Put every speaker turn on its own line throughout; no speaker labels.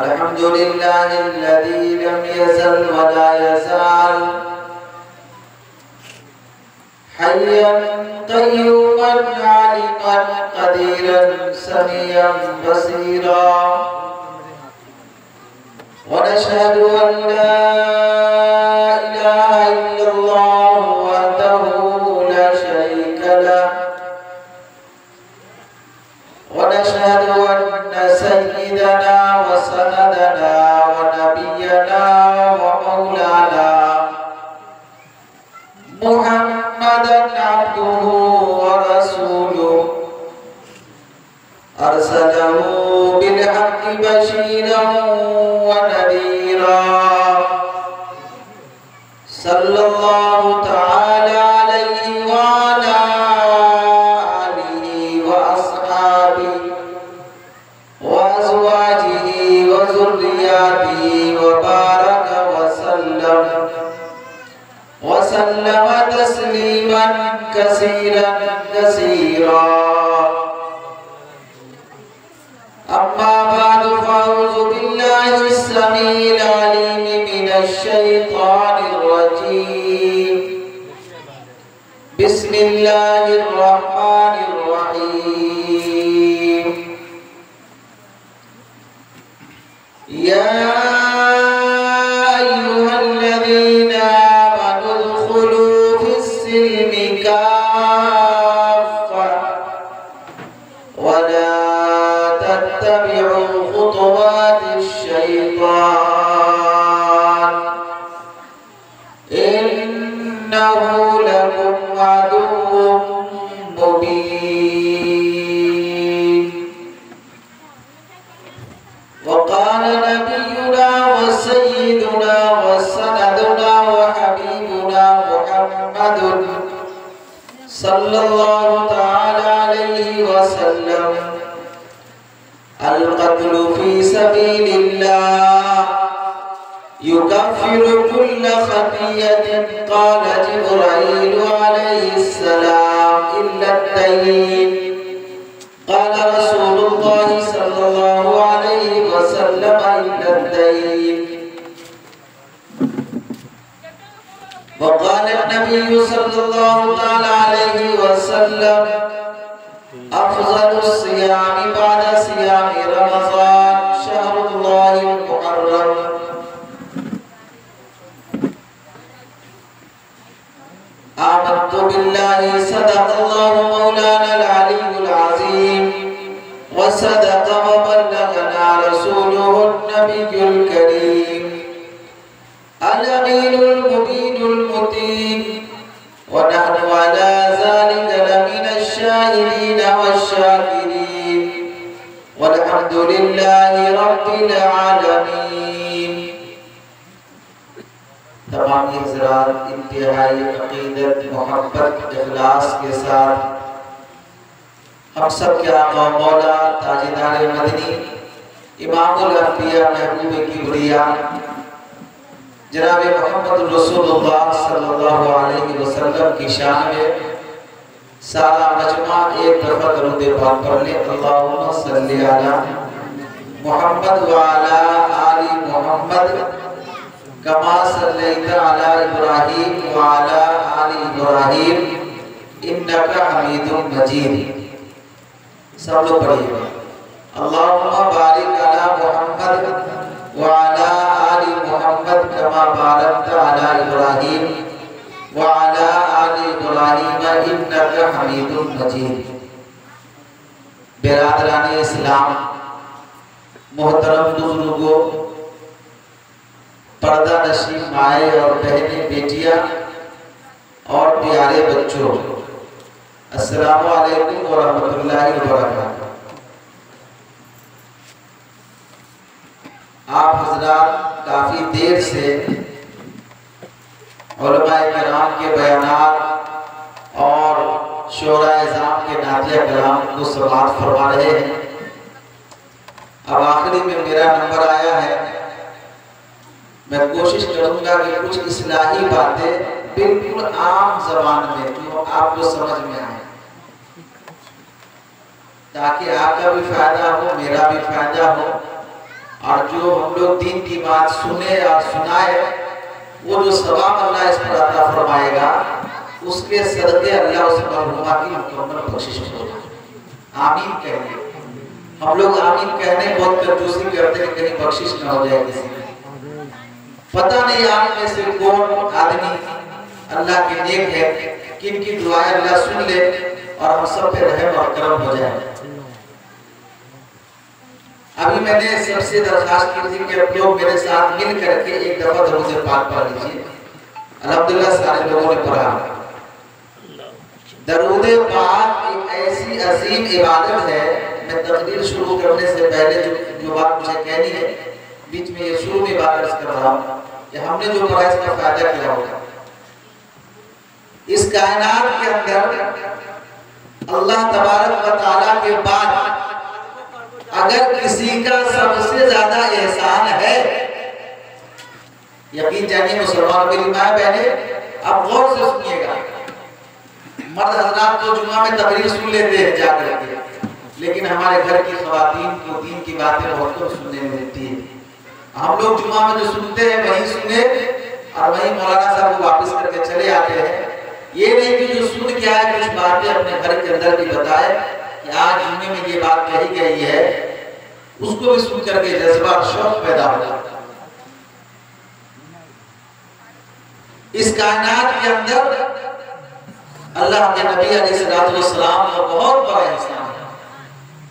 अल्हम्दुलिल्लाहिल्लज़ी lump यज़ल व ला यज़ाल हय्यन क़य्यूमन आलिमन क़दीरन समीअन बसीरा व नशहदु अन ला इलाहा इल्लल्लाह वहदहु ला शरीका लह व नशहदु अन्ना सय्यिदना व सनदना व नबियना व मौलाना मुहम्मदन अब्दुहु व रसूलुहु अरसलहु बिल हक़्क़ि बशीरन व नज़ीरा सल्लल्लाहु तआला अलैहि व अला आलिहि व अस्हाबिहि व अज़वाजिहि व ज़ुर्रिय्यतिहि व बारक व सल्लम तस्लीमन कसीरन कसीरा अम्मा बाद फ़अऊज़ु बिल्लाहि अस्समीइल अलीम मिनश शैतानिर रजीम बिस्मिल्लाहिर रहमानिर रहीम या अय्युहल्लज़ीना आमनु उदखुलू फिस्सिल्मि काफ़्फ़ा व ला तत्तबि'ू खुतुवातिश शैतान इन्नहु लकुम अदुव्वुम मुबीन वक़ाल नबियुना व सय्यिदुना व सनदुना व हबीबुना मुहम्मदुन सल्लल्लाहु तआला अलैहि व सल्लम अल-क़त्लु फ़ी सबीलिल्लाह युकफ़्फ़िरु कुल्ल ख़तिय्यतिन क़ाल जिब्राईल अलैहिस्सलाम इल्ला अद-दय्यीन क़ाल रसूलुल्लाह सल्लल्लाहु अलैहि वसल्लम इल्ला अद-दय्यीन वक़ाल नबी सल्लल्लाहु तआला अलैहि वसल्लम अफ़ज़लुस सियामी बअद सियामी रमज़ान शहरुल्लाहिल मुहर्रम आमन्तु बिल्लाहि सदक़ल्लाहु मौलानल अलीयुल अज़ीम व सदक़ व बल्लगना रसूलुहुन नबियुल करीम अल अमीनुल मुबीनुल मुतीन व नहनु अला ज़ालिका लमिनश शाहिदीन वश्शाकिरीन वल्हम्दुलिल्लाहि रब्बिल आलमीन। तमाम हज़रात इंतहाई अक़ीदत मोहब्बत इखलास के साथ हम सब के आका मौला ताजदार मदनी इमामुल अंबिया महबूब किबरिया जनाब मोहम्मद रसूलुल्लाह सल्लल्लाहु अलैहि वसल्लम की शान में सारा मजमा एक दफा दरूद पाक पढ़ ले। अल्लाहुम्मा सल्ली अला मुहम्मद व अला आलि मुहम्मद कमा सल्लैता अला इब्राहीम व अला आलि इब्राहीम इन्नका हमीदुम मजीद। सब लोग पढ़िए अल्लाहुम्मा बारिक अला मुहम्मद व अला आलि मुहम्मद कमा बारकता अला इब्राहीम व अला आलि इब्राहीम इन्नका हमीदुम मजीद। बिरादरान इस्लाम, मोहतरम बुजुर्गों, पर्दा नशीब माए और बहनें, बेटियां और प्यारे बच्चों, अस्सलामु अलैकुम व रहमतुल्लाहि व बरकातुहू। आप हज़रात काफ़ी देर से उलमाए किराम के बयानात और शोरा-ए-इज़ाम के नातिया कलाम को समाअत फरमा रहे हैं। अब आखिरी में मेरा नंबर आया है, मैं कोशिश करूंगा कि कुछ इस्लाही बातें बिल्कुल आम ज़बान में जो आपको समझ में आए, ताकि आपका भी फायदा हो, मेरा भी फायदा हो और जो हम लोग दीन की बात सुने और सुनाए, वो जो सवाब अल्लाह इस पर अता फरमाएगा, उसके सदक़े अल्लाह उस मरहुमा की मुकम्मल बख्शिश करेगा। आमीन कहिए। हम लोग आमीन कहने बहुत कंजूसी करते हैं, कहीं बख्शिश ना हो जाए किसी की। पता नहीं आप में से कौन आदमी अल्लाह के नेक है कि इनकी दुआएं अल्लाह सुन ले और हम सब पे रहम और करम हो जाए। अभी मैंने सबसे दरखास्त की थी कि आप लोग मेरे साथ मिल करके एक दफा दरूद पाक पढ़ लीजिए। अल्हम्दुलिल्लाह सारे लोगों ने पढ़ा। दरूद पाक एक ऐसी अजीम इबादत है, मैं तकरीर शुरू करने से पहले जो बात मुझे कहनी है, बीच में ये शुरू में बात कर रहा हूँ कि हमने जो पढ़ा इसका फायदा क्या होगा। इस कायनात के अंदर अल्लाह तबारक व तआला के बाद अगर किसी का सबसे ज्यादा एहसान है, यकीन जानिए मुसलमान मेरी माँ बहने, आप गौर से सुनिएगा। मर्द हजरात तो जुम्मा में तकरीर सुन लेते हैं जाकर के, लेकिन हमारे घर की खवातीन को दीन की बातें बहुत कम सुनने में मिलती है। हम लोग जुम्मा में जो सुनते हैं वही सुने और वही मौलाना साहब को वापस करके चले आते हैं। ये नहीं कि जो सुन के आए कुछ बातें अपने घर के अंदर भी बताए कि आज जुम्मे में ये बात कही गई है, उसको भी सुन करके जज्बा और शौक पैदा हो जाता है। इस कायनात के अंदर अल्लाह के नबी अलैहिस्सलाम का बहुत बड़ा एहसान है।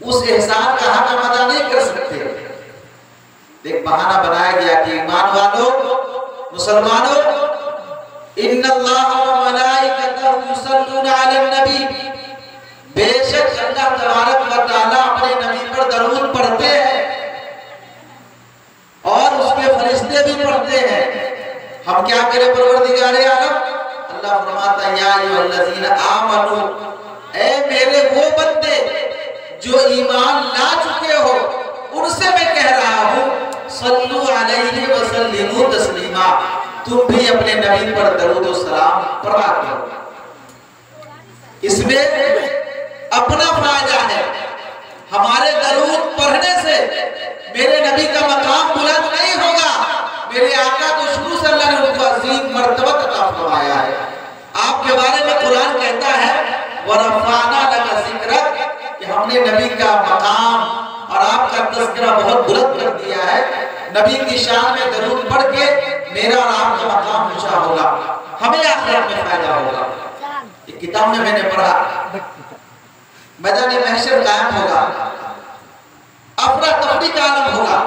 उस एहसान का हम अदा नहीं कर सकते। एक बहाना बनाया गया कि ईमान वालों, मुसलमानों, इन्नल्लाह व मलाइकतहु युसल्लूना अलन नबी, बेशक अल्लाह तबारक व तआला अपने नबी पर दरूद पढ़ते हैं और उसके फरिश्ते भी पढ़ते हैं। हम क्या करें परवरदिगारे आलम? अल्लाह फरमाता है या अय्युहल्लज़ीना आमनू, ए मेरे वो बंदे जो ईमान ला चुके हो, उनसे मैं कह रहा हूँ सल्लु अलैहि व सल्लिमू तस्लीमा, तुम भी अपने नबी पर दरूद और सलाम पढ़ा करो। इसमें अपना फायदा है। हमारे दरूद पढ़ने से मेरे नबी का मकाम बुलंद नहीं होगा। मेरे आका तो शुरू से अल्लाह ने उनको अजीम मर्तबा अता फरमाया है। आपके बारे में कुरान कहता है वरफ़अना लका ज़िक्रक, कि हमने नबी का मकाम और आपका तज़किरा बहुत बुलंद कर दिया है। नबी की शान में दरूद पढ़ के मेरा और आपका मकाम ऊंचा होगा, हमें आखिरत में फायदा होगा। एक किताब में मैंने पढ़ा, मैदान महशर कायम होगा, अफरा तफरी का आलम होगा,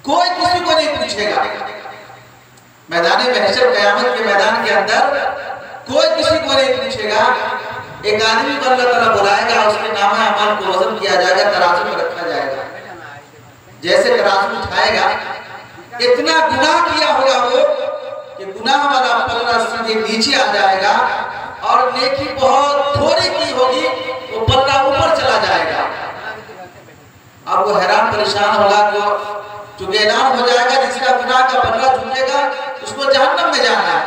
कोई किसी को नहीं पूछेगा। मैदान महशर क़यामत के मैदान के अंदर कोई किसी को नहीं पूछेगा। एक आदमी को अल्लाह ताला बुलाएगा, उसके नामे अमाल को वजन किया जाएगा, तराजू में रखा जाएगा। जैसे तराजू उठाएगा, इतना गुनाह किया होगा वो कि गुनाह वाला पल्ला सीधे नीचे आ जाएगा और नेकी बहुत थोड़ी की होगी, वो पल्ला ऊपर चला जाएगा। अब वो हैरान परेशान होगा कि चूंकि ऐलान हो जाएगा जिसका गुनाह का पल्ला झुकेगा उसको जहन्नम में जाना है।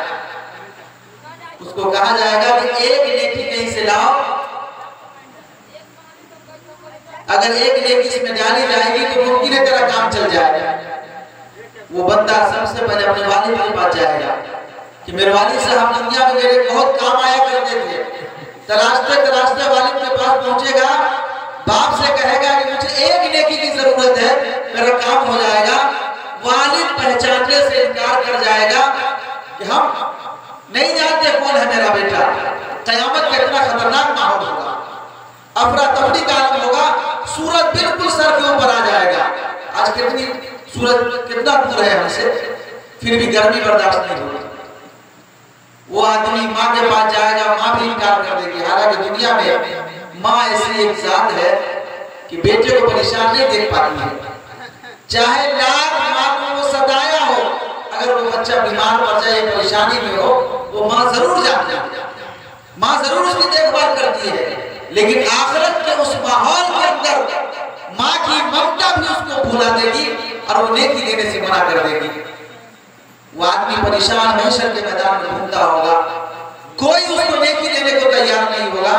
उसको कहा जाएगा कि एक नेकी कहीं से लाओ, अगर एक नेकी इसमें डाली जाएगी तो मुमकिन है तेरा काम चल जाएगा। वो बंदा सबसे पहले अपने वालिद के पास जाएगा कि मेरे वालिद साहब दुनिया में मेरे बहुत काम आया करते थे। तलाशते तलाशते वालिद के पास पहुंचेगा, बाप से कहेगा कि मुझे एक नेकी की जरूरत है, मेरा काम हो जाएगा। वालिद पहचानने से इनकार कर जाएगा कि हम नहीं जानते कौन है मेरा बेटा। क़यामत का इतना खतरनाक माहौल होगा, अफरा तफरी का आलम होगा, सूरज बिल्कुल सर के ऊपर आ जाएगा। आज कितनी सूरज कितना दूर है हमसे, फिर भी गर्मी बर्दाश्त नहीं होगी। वो आदमी माँ के पास जाएगा, माँ भी इनकार कर देगी। हालांकि दुनिया में माँ ऐसी एक जात है कि बेटे को परेशान नहीं देख पाती है। चाहे लाख माँ को वो सताया हो, अगर वो बच्चा बीमार पड़ जाए, परेशानी में हो, वो माँ जरूर जाती है, माँ जरूर उसकी देखभाल करती है। लेकिन आखिरत के उस माहौल के अंदर माँ की ममता भी उसको भुला देगी और वो नेकी देने से मना कर देगी। वो आदमी परेशान महशर के मैदान में घूमता होगा, कोई उसको नेकी देने को तैयार नहीं होगा।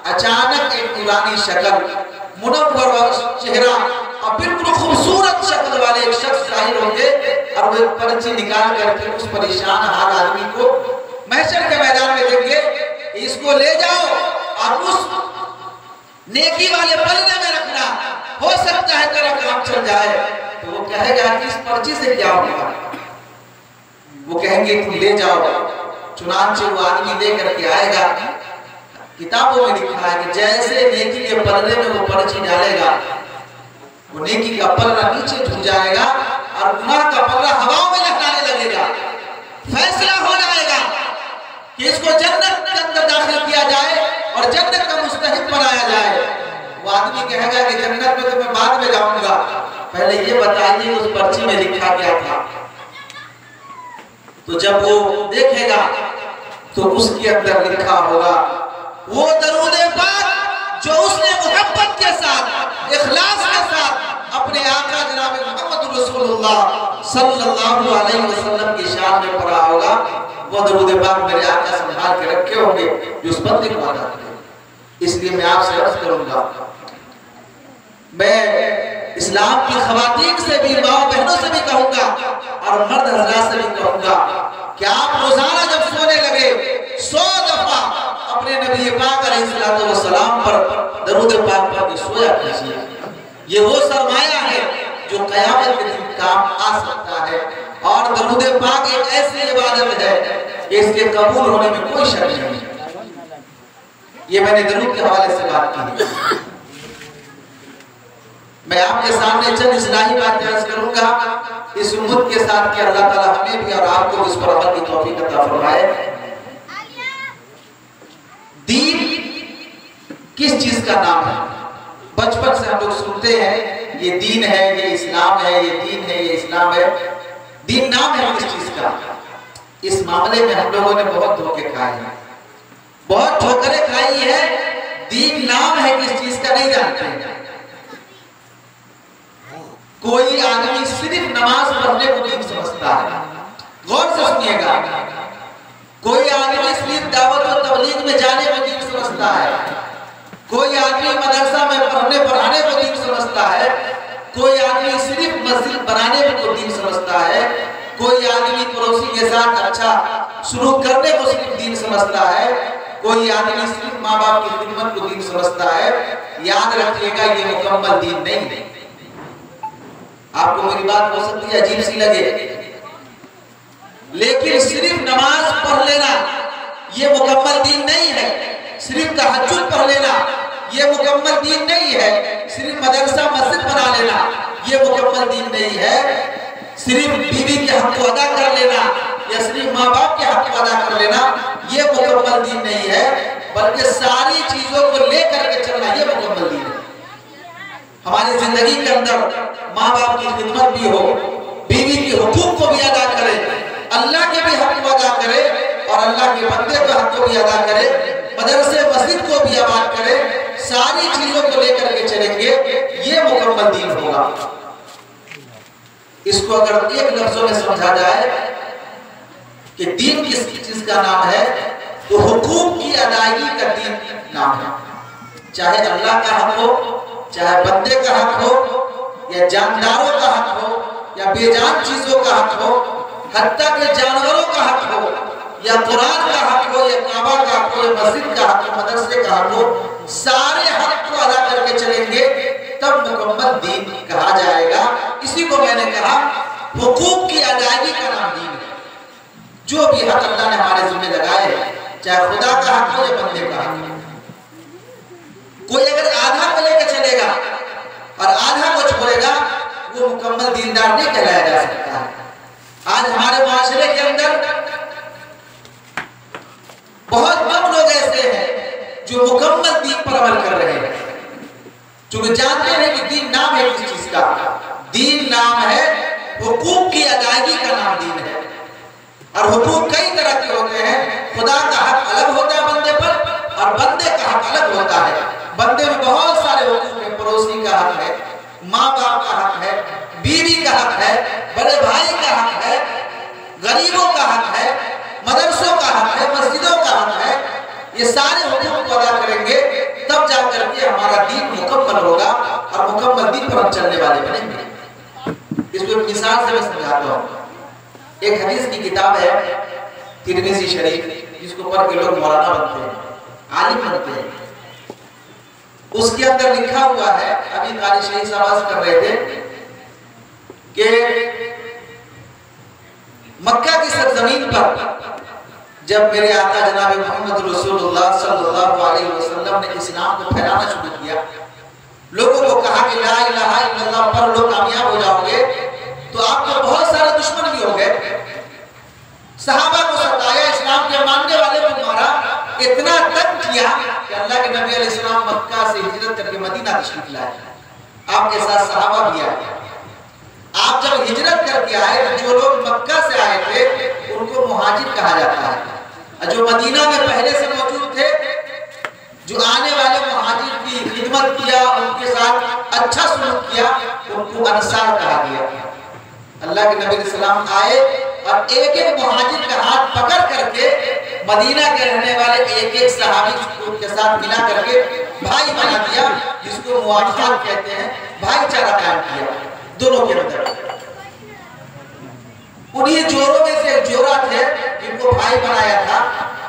अचानक एक नूरानी शक्ल, मुनव्वर चेहरा और बिल्कुल खूबसूरत पर्ची निकाल करके उस परेशान हाल आदमी को महशर के मैदान में देंगे, इसको ले जाओ और उस नेकी वाले पलड़े में रखना, हो सकता है तेरा काम चल जाए। तो वो कहेगा कि इस पर्ची से क्या होगा? वो कहेंगे तुम ले जाओ। चुनांचे वो आदमी ले करके आएगा। किताबों में लिखा है कि जैसे नेकी के पलड़े में वो पर्ची डालेगा, वो नेकी का पलड़ा नीचे झुक जाएगा और गुनाह का पलड़ा हवा में लहराने लगेगा। फैसला हो जाएगा कि इसको जन्नत के अंदर दाखिल किया जाए और जन्नत का मुस्तहिक बनाया जाए। वो आदमी कहेगा कि जन्नत में तो मैं बाद में जाऊंगा, पहले ये बताइए उस पर्ची में लिखा क्या था। तो जब वो देखेगा तो उसके अंदर लिखा होगा वो दरूद पाक जो उसने मोहब्बत के साथ, इखलास के साथ अपने आका जनाब मोहम्मद रसूलुल्लाह सल्लल्लाहु अलैहि वसल्लम की शान में पढ़ा होगा। वो दरूद पाक मेरे आका संभाल के रखे होंगे जो उस बंदे को अदा करे। इसलिए मैं आपसे अर्ज करूंगा, मैं इस्लाम की खवातीन से भी, माँ बहनों से भी कहूंगा और मर्द हजरात से भी कहूंगा कि आप रोजाना जब सोने लगे 100 दफा अपने नबी पाक अलैहिस्सलातु वस्सलाम पर दरूद पाक पढ़ के सोया कीजिए। ये वो सरमाया है जो कयामत के दिन काम आ सकता है। और दरूद पाक एक ऐसी इबादत है कि इसके कबूल होने में कोई शक नहीं है। ये मैंने दरूद के हवाले से बात की। मैं आपके सामने चंद इस्लाही बातें अर्ज करूंगा इस उम्मत के साथ कि अल्लाह ताला हमें भी और आपको इस पर अमल की तौफीक अता फरमाए। दीन किस चीज का नाम है? बचपन से हम लोग सुनते हैं ये दीन है, ये इस्लाम है, ये दीन है, ये इस्लाम है। दीन नाम है किस चीज का? इस मामले में हम लोगों ने बहुत धोखे खाए हैं, बहुत ठोकरें खाई है। दीन नाम है किस चीज का नहीं जानते हैं। कोई आदमी सिर्फ नमाज पढ़ने को दीन समझता है। गौर से सुनिएगा, कोई आदमी सिर्फ दावत और तबलीग में जाने को दीन समझता है। कोई आदमी मदरसा में पढ़ाने को दीन समझता है। कोई आदमी सिर्फ मस्जिद बनाने को दीन समझता है। कोई आदमी पड़ोसी के साथ अच्छा सुलूक करने को सिर्फ दीन समझता है। कोई आदमी सिर्फ माँ बाप की खिदमत को दीन समझता है। याद रखिएगा ये मुकम्मल दीन नहीं है। आपको मेरी बात हो सकती है अजीब सी लगे, लेकिन सिर्फ नमाज पढ़ लेना ये मुकम्मल दीन नहीं है। सिर्फ तहज्जुद पढ़ लेना ये मुकम्मल दीन नहीं है। सिर्फ मदरसा मस्जिद बना लेना ये मुकम्मल दीन नहीं है। सिर्फ बीवी के हक को अदा कर लेना या सिर्फ माँ बाप के हक को अदा कर लेना ये मुकम्मल दीन नहीं है, बल्कि सारी चीजों को लेकर के चलना ये मुकम्मल दीन है। हमारी जिंदगी के अंदर माँ बाप की खिदमत भी हो, बीवी के हुकूक को भी अदा करे, अल्लाह के भी हक को अदा करे और अल्लाह के बंदे के हक को भी अदा करे, मदरसे मस्जिद को भी आबाद करे। सारी चीजों को लेकर के चलेंगे ये मुकम्मल दीन होगा। इसको अगर एक लफ्जों में समझा जाए कि दीन किस चीज का नाम है, तो हुकूक की अदायगी का दीन नाम है। चाहे अल्लाह का हक हो, चाहे बंदे का हक हो, या जानदारों का हक हो, या बेजान चीजों का हक हो, हत्ता के जानवरों का हक हो, या कुरान का हक हो, या काबा का हक हो, या मस्जिद का हक हो, मदरसे का हक हो, सारे हक को अदा करके चलेंगे तब मुकम्मल दीन कहा जाएगा। इसी को मैंने कहा हुकूक की अदायगी का नाम दीन है। जो भी हक अल्लाह ने हमारे जिम्मे लगाए, चाहे खुदा का हक हो या बंदे का हक हो, कोई अगर आधा को लेकर चलेगा और आधा को छोड़ेगा वो मुकम्मल दीनदार नहीं कहलाया जा सकता है। आज हमारे माशरे के अंदर बहुत कम लोग ऐसे हैं जो मुकम्मल दीन पर अमल कर रहे हैं, जो जानते हैं कि दीन नाम है किस चीज का। दीन नाम है हुकूक की अदायगी का नाम दीन है। और हुकूक कई तरह के होते हैं। खुदा का हक अलग होता है बंदे पर और बंदे का हक अलग होता है। बंदे में बहुत सारे हुकूक हैं। पड़ोसी का हक है, माँ बाप का हक है, बीवी का हक है, बड़े भाई का हक है, गरीबों का हक है, मदरसों का हक है, मस्जिदों का हक है। ये सारे हुकूक को अदा करेंगे तब जाकर के हमारा दीन मुकम्मल होगा और मुकम्मल दीन पर हम चलने वाले बनेंगे। इसको मिसाल से मैं समझाता हूँ। एक हदीस की किताब है तिरमिज़ी शरीफ, जिसको पढ़ के लोग मौलाना बनते हैं, आलिम बनते हैं। उसके अंदर लिखा हुआ है, अभी कारी शहीद साहब कर रहे थे कि मक्का की सरजमीन पर जब मेरे आका जनाब मोहम्मद रसूलुल्लाह सल्लल्लाहु अलैहि वसल्लम ने इस्लाम को फैलाना शुरू किया, लोगों को कहा कि ला इलाहा इल्लल्लाह पढ़ लो कामयाब हो जाओगे, तो आपको बहुत सारे दुश्मन भी हो गए। सहाबा को सताया, इस्लाम के मानने वाले को मारा, इतना तक किया कि अल्लाह के नबी अलैहिस्सलाम मक्का से हिजरत करके मदीना तशरीफ लाए। आपके साथ सहाबा भी आए। आप जब हिजरत करके आए तो जो लोग मक्का से आए थे उनको मुहाजिर कहा जाता है, जो मदीना में पहले से मौजूद थे, जो आने वाले मुहाजिर की खिदमत किया, उनके साथ अच्छा सलूक किया, उनको अंसार कहा गया। अल्लाह के नबी सल्लल्लाहु अलैहि वसल्लम आए और एक एक मुहाजिर का हाथ पकड़ करके मदीना के रहने वाले एक एक सहाबी के साथ मिला करके भाई बना दिया, जिसको मुआफ़ात कहते हैं, भाईचारा कायम किया दोनों के अंदर। उन्हीं जोरों में से एक जोरा थे जिनको भाई बनाया था।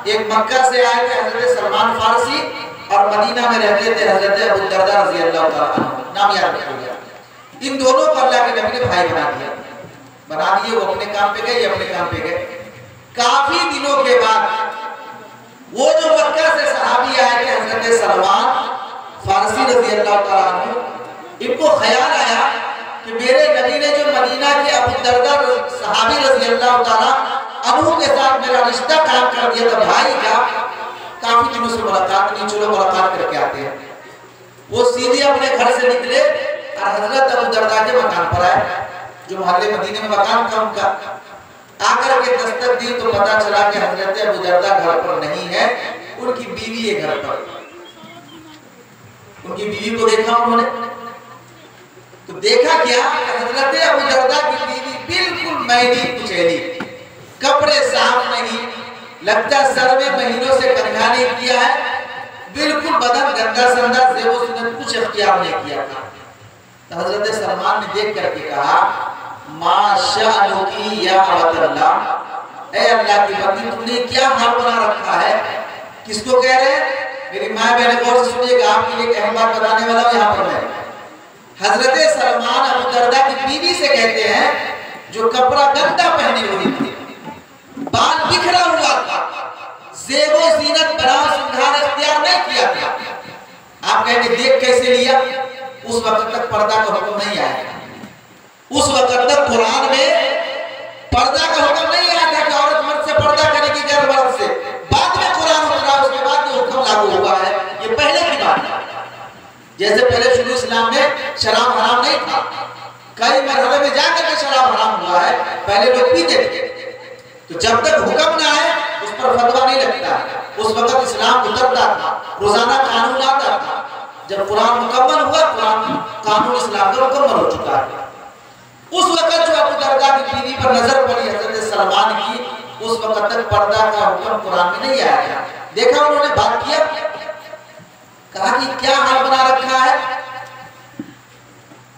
एक मक्का से आए थे हजरत सलमान फारसी और मदीना में रहते थे हजरत अबू दरदा रज़ी अल्लाह तआला अन्हु, नाम याद रखिएगा। इन दोनों को अल्लाह के नबी ने भाई बना दिए। वो अपने काम पे गए, ये अपने काम पे गए। काफी दिनों के बाद वो जो मक्का से सहाबी आए थे हजरत सलमान फारसी रज़ी अल्लाह तआला अन्हु, इनको ख्याल आया कि मेरे नबी ने जो मदीना के अबू दरदा सहाबी रज़ी अल्लाह तआला अन्हु के साथ मेरा रिश्ता कायम कर दिया था भाई का, काफी दिनों से मुलाकात नहीं, चलो मुलाकात करके आते हैं। वो सीधे अपने घर से निकले और हजरत अबू दरदा के मकान पर आए, जो मोहल्ले मदीने में मकान था उनका। आकर के दस्तक दी तो पता चला कि हजरत अबू दरदा घर पर नहीं है, उनकी बीवी है घर पर। उनकी बीवी को देखा उन्होंने, तो देखा क्या, हजरत अबू दरदा की बीवी बिल्कुल मैली कुचैली, कपड़े साफ नहीं, लगता सर में महीनों से कंघा नहीं किया है, बिल्कुल बदन गंदा संदा, ज़ेबो सुन्नत कुछ इख्तियार नहीं किया था। तो हजरत सलमान ने देख करके कहा, माशाअल्लाह या अल्लाह, ऐ अल्लाह की बंदी, तुमने क्या हाल बना रखा है। किसको कह रहे हैं? मेरी माँ बहन गौर से सुनिएगा, आपके लिए एक अहम बात बताने वाला हूँ यहाँ पर मैं। हजरत सलमान अबू दरदा की बीवी से कहते हैं, जो कपड़ा गंदा पहने हुई थी, बाल बिखरा हुआ था, ज़ेबो ज़ीनत बना सिंगार इख्तियार नहीं किया था। आप कहेंगे देख कैसे लिया? उस वक्त तक पर्दा का हुक्म नहीं आया, उस वक्त तक कुरान में पर्दा का हुक्म नहीं आया था कि औरत मर्द से पर्दा करेगी गैर मर्द से। बाद में कुरान उतरा, उसके बाद ये हुक्म लागू हुआ है, ये पहले की बात है। जैसे पहले शुरू इस्लाम में शराब हराम नहीं था, कई मरहले में जाकर के शराब हराम हुआ है, पहले लोग पीते थे। तो जब तक हुक्म ना आए उस पर फतवा नहीं लगता। उस वक्त इस्लाम उतरता था, रोजाना कानून आता था। जब कुरान मुकम्मल हुआ, कुरान कानून इस्लाम का मुकम्मल हो चुका है। उस वक्त जो अबू दरदा की बीवी पर नजर पड़ी हजरत सलमान की, उस वक्त तक पर्दा का हुक्म कुरान में नहीं आया था। देखा उन्होंने बात किया, कहा कि क्या हाल बना रखा है,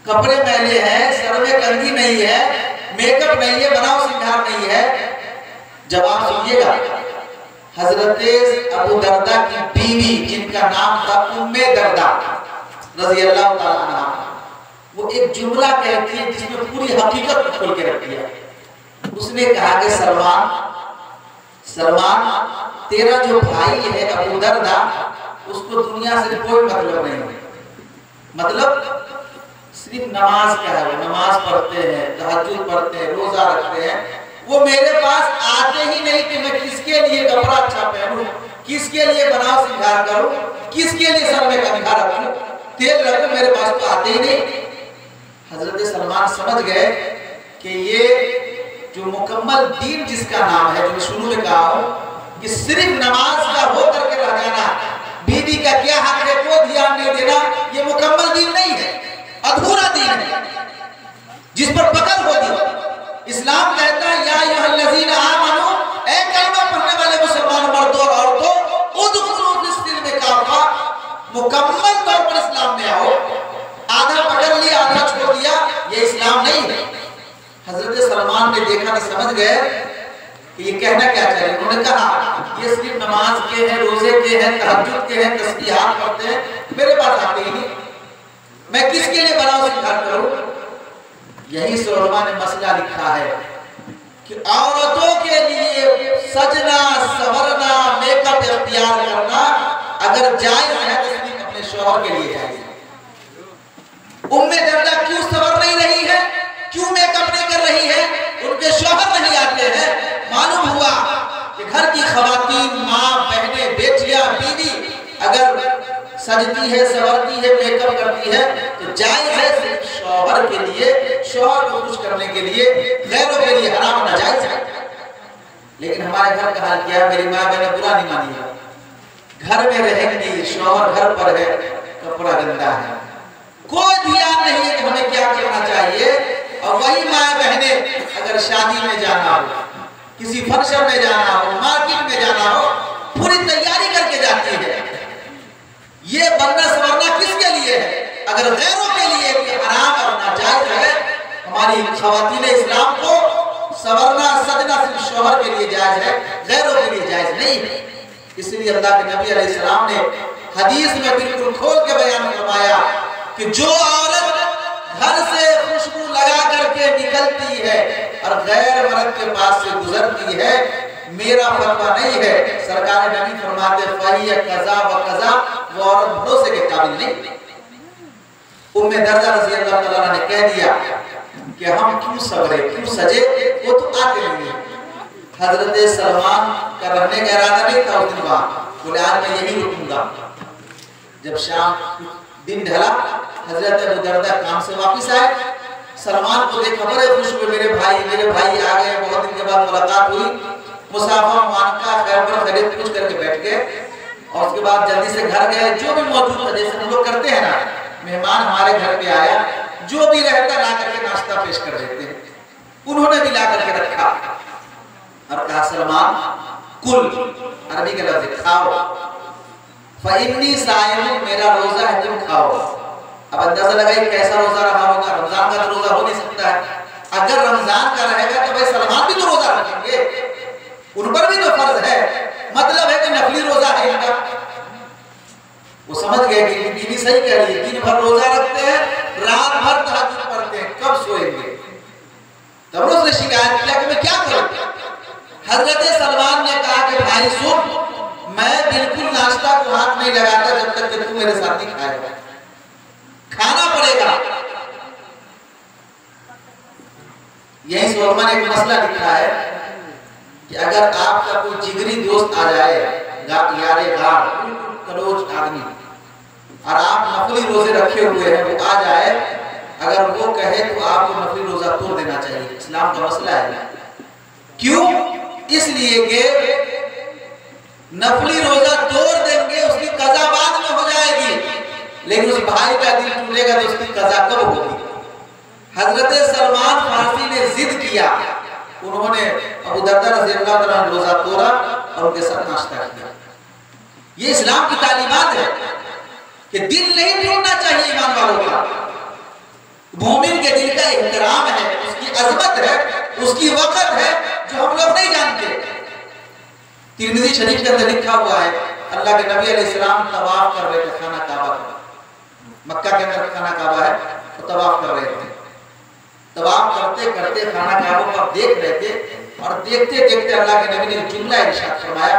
कपड़े मैले हैं, सर में कंघी नहीं है, मेकअप नहीं है, बनाव सिंगार नहीं है। जवाब सुनिएगा, हजरत अबू दरदा की बीवी जिनका नाम था उम्मे दरदा रज़ी अल्लाह तआला अन्हा, वो एक जुमला कहती है जिसमें पूरी हकीकत खोल के रखी है। उसने कहा कि सलमान तेरा जो भाई है अबू दरदा, उसको दुनिया से कोई मतलब नहीं, मतलब सिर्फ नमाज का है, वो नमाज पढ़ते हैं, तहज्जुद पढ़ते हैं, रोजा रखते हैं। वो मेरे पास आते ही नहीं कि मैं किसके लिए कपड़ा अच्छा पहनूं, किसके लिए बनाव सिंगार करूं, किसके लिए सर में कंघा रखूं, तेल रखूं, मेरे पास तो आते ही नहीं। हजरत सलमान समझ गए कि ये जो मुकम्मल दीन जिसका नाम है, जो शुरू में कहा हूं कि सिर्फ नमाज का हो करके रह जाना, बीवी का क्या हक है को ध्यान नहीं देना, ये मुकम्मल दीन नहीं है, अधूरा दीन है जिस पर पकड़ होगी। इस्लाम कहता है या अय्युहल्लज़ीना आमनू, ऐ कलमा पढ़ने वाले मुसलमान मर्दों और औरतों, उदखुलू फिस्सिल्म काफ़ा, मुकम्मल तौर पर इस्लाम में आओ। आधा पकड़ लिया, आधा छोड़ दिया, ये इस्लाम नहीं है। हजरत सलमान ने देखा कि समझ गए कि ये कहना क्या चाहिए। उन्होंने कहा ये सिर्फ नमाज के हैं, रोजे के हैं, तहज्जुद के हैं, तस्बीहात पढ़ते हैं, मेरे पास आते ही नहीं, मैं किसके लिए बनाओ सिंगार करूं। यही से उलमा ने मसला लिखा है कि औरतों के लिए सजना, सवरना, मेकअप इख्तियार करना अगर जायज है तो सिर्फ अपने शौहर के लिए जायज है। उम्मे दर्दा क्यों सवर नहीं रही है, क्यों मेकअप नहीं कर रही है, उनके शौहर नहीं आते हैं। मालूम हुआ कि घर की खवातीन, माँ, बहनें, बेटियां, बीवी अगर सजती है, सवरती है, मेकअप करती है तो जायज है सिर्फ शौहर के लिए, शौहर को खुश करने के लिए, गैरों के लिए हराम नाजायज है। लेकिन हमारे घर का हाल क्या है, मेरी माँ मैंने बुरा नहीं मानी है, घर में रहेंगी, शौहर घर पर है, कपड़ा गंदा है, कोई ध्यान नहीं है कि हमें क्या करना चाहिए। और वही माँ बहने अगर शादी में जाना हो, किसी फंक्शन में जाना हो, मार्केट में जाना हो, पूरी तैयारी करके जाती है। ये बनना सवरना किसके लिए है? अगर गैरों के लिए कि हराम और नाजायज है, हमारी खवातीन इस्लाम को सवरना, सजना सिर्फ शौहर के लिए जायज है, गैरों के लिए जायज नहीं है। इसलिए अल्लाह के नबी अलैहिस्सलाम ने हदीस में बिल्कुल खोल के बयान फरमाया कि जो औरत घर से खुशबू लगा करके निकलती है और गैर मर्द के पास से गुजरती है, मेरा फतवा नहीं है, सरकार नबी फरमाते फहिया कज़ा व कज़ा, वो औरत भरोसे के काबिल नहीं। उम्मे दर्जा रज़ी अल्लाह तआला ने कह दिया कि हम क्यों सवरे, क्यों सजे, वो तो आते नहीं है। हजरत सलमान का रहने का इरादा नहीं था उस दिन वहां, बोले आज मैं यही रुकूंगा। जब शाम दिन ढला, हजरत अबू दर्दा काम से वापस आए, सलमान को देखा बड़े खुश हुए, मेरे भाई आ गए, बहुत दिन के बाद मुलाकात हुई, मुसाफा मानका खैर खरीद पूछ करके बैठ गए और उसके बाद जल्दी से घर गए। जो भी मौजूद था, जैसे हम लोग करते हैं ना, मेहमान हमारे घर पे आया, जो भी रहता ला करके नाश्ता पेश कर देते हैं, उन्होंने भी ला करके रखा और कहा सलमान कुल, अरबी के लफ्ज़ खाओ, फ़इन्नी साइम, मेरा रोजा है, तुम खाओ। अब अंदाजा लगाइए कैसा रोजा रहा होगा, रमजान का तो रोजा हो नहीं सकता है। अगर रमजान का रहेगा तो भाई सलमान भी तो रोजा रखेंगे, उन पर भी तो फर्ज है, मतलब है कि नफली रोजा है इनका। वो समझ गए कि बीवी सही कह रही है, दिन भर रोजा रखते हैं, रात भर तहज्जुद पढ़ते हैं, कब सोएंगे। तब उसने शिकायत किया कि मैं क्या करूं। हजरत सलमान ने कहा कि भाई सुन, मैं बिल्कुल नाश्ता को हाथ नहीं लगाता जब तक कि तू मेरे साथ नहीं खाएगा, खाना पड़ेगा। यही सोलमा ने एक मसला लिखा है कि अगर आपका कोई जिगरी दोस्त आ जाए, यारे गार, कलोज आदमी, और आप नफली रोजे रखे हुए हैं, वो आ जाए, अगर वो कहे तो आपको नफली रोजा तोड़ देना चाहिए। इस्लाम का मसला है। क्यों? इसलिए कि नफली रोजा तोड़ देंगे, उसकी कज़ा बाद में हो जाएगी, लेकिन उस भाई का दिल टूटेगा तो उसकी कज़ा कब होगी। हजरत सलमान फारसी ने जिद किया, उन्होंने अबू दर्दा रज़ी अल्लाह तआला ने रोजा तोड़ा और उनके साथ नाश्ता किया। ये इस्लाम की तालीमात है कि दिल नहीं टूटना चाहिए ईमान वालों का। मोमिन के दिल का एहतराम है, उसकी अजमत है, उसकी वक़्त है जो हम लोग नहीं जानते। तिरमिज़ी शरीफ के अंदर लिखा हुआ है, अल्लाह के नबी अलैहिस्सलाम तवाफ कर रहे थे खाना काबा का, मक्का के अंदर खाना काबा है, तो तवाफ कर रहे थे। तवाफ करते करते खाना काबा को आप देख रहे थे और देखते देखते अल्लाह के नबी ने जुमला इरशाद फरमाया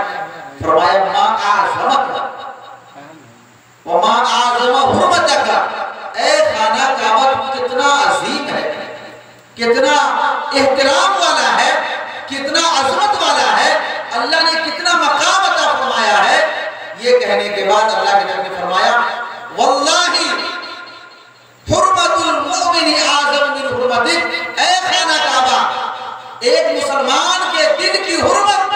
मा आज़मक व मा आज़म हुर्मतक, ए खाना काबा कितना अजीम है, कितना एहतराम वाला है, कितना अजमत वाला है, अल्लाह ने कितना मकाम अता फरमाया है। ये कहने के बाद अल्लाह के नबी ने फरमाया वल्लाही हुर्मतुल मुमिनी आज़म मिन हुर्मतिक, ए खाना काबा, एक मुसलमान के दिल की हुर्मत,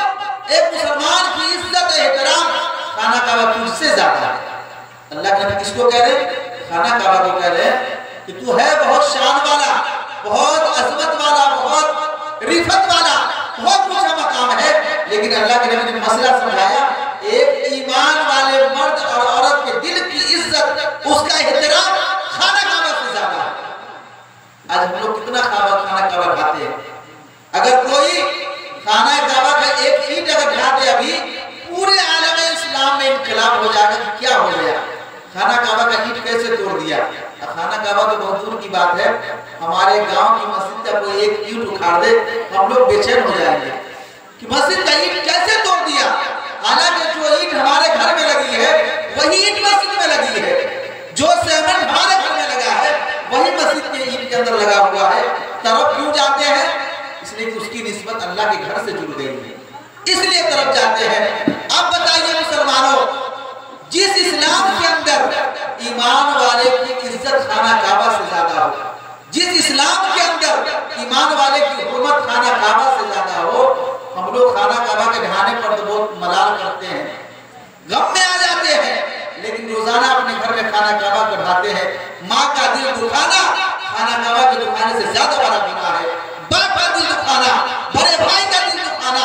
एक मुसलमान की इज्जत एहतराम खाना काबा तुझसे ज्यादा है। अल्लाह के नबी किसको कह रहे हैं? खाना काबा को कह रहे हैं कि तू है बहुत शान वाला, बहुत अजमत वाला, बहुत रिफत वाला, बहुत ऊंचा मकाम है। लेकिन अल्लाह के नबी ने मसला समझाया, एक ईमान वाले मर्द और औरत के दिल की इज्जत, उसका एहतराम खाना काबा से ज्यादा है। आज हम लोग कितना खाना काबा खाते हैं। अगर कोई खाना काबा का एक ईंट अगर ढा दे अभी पूरे आलम इस्लाम में इनकलाब हो जाएगा। क्या हो गया, खाना काबा का ईंट कैसे तोड़ दिया। खाना काबा तो बहुत दूर की बात है, हमारे गांव की मस्जिद का कोई एक ईंट उखाड़ दे हम लोग बेचैन हो जाएंगे कि मस्जिद का ईंट कैसे तोड़ दिया। हालांकि जो ईंट हमारे घर में लगी है वही ईंट मस्जिद में लगी है, जो सेवन हमारे घर में लगा है वही मस्जिद के ईंट के अंदर लगा हुआ है। तरफ क्यों जाते हैं, इसलिए कि उसकी निस्बत अल्लाह के घर से जुड़ गई है, इसलिए तरफ जाते हैं। अब बताइए मुसलमानों, जिस इस्लाम के अंदर ईमान वाले की इज्जत खाना काबा से ज्यादा हो, जिस इस्लाम के अंदर ईमान वाले की हुर्मत खाना काबा से ज्यादा हो, हम लोग खाना काबा के ढहाने पर तो बहुत मलाल करते हैं, गम में आ जाते हैं, लेकिन रोजाना अपने घर में खाना काबा को ढाते हैं। माँ का दिल दुखाना खाना काबा के दुखाने से ज्यादा बड़ा गुनाह है। बाप का दिल दुखाना, बड़े भाई का दिल दुखाना,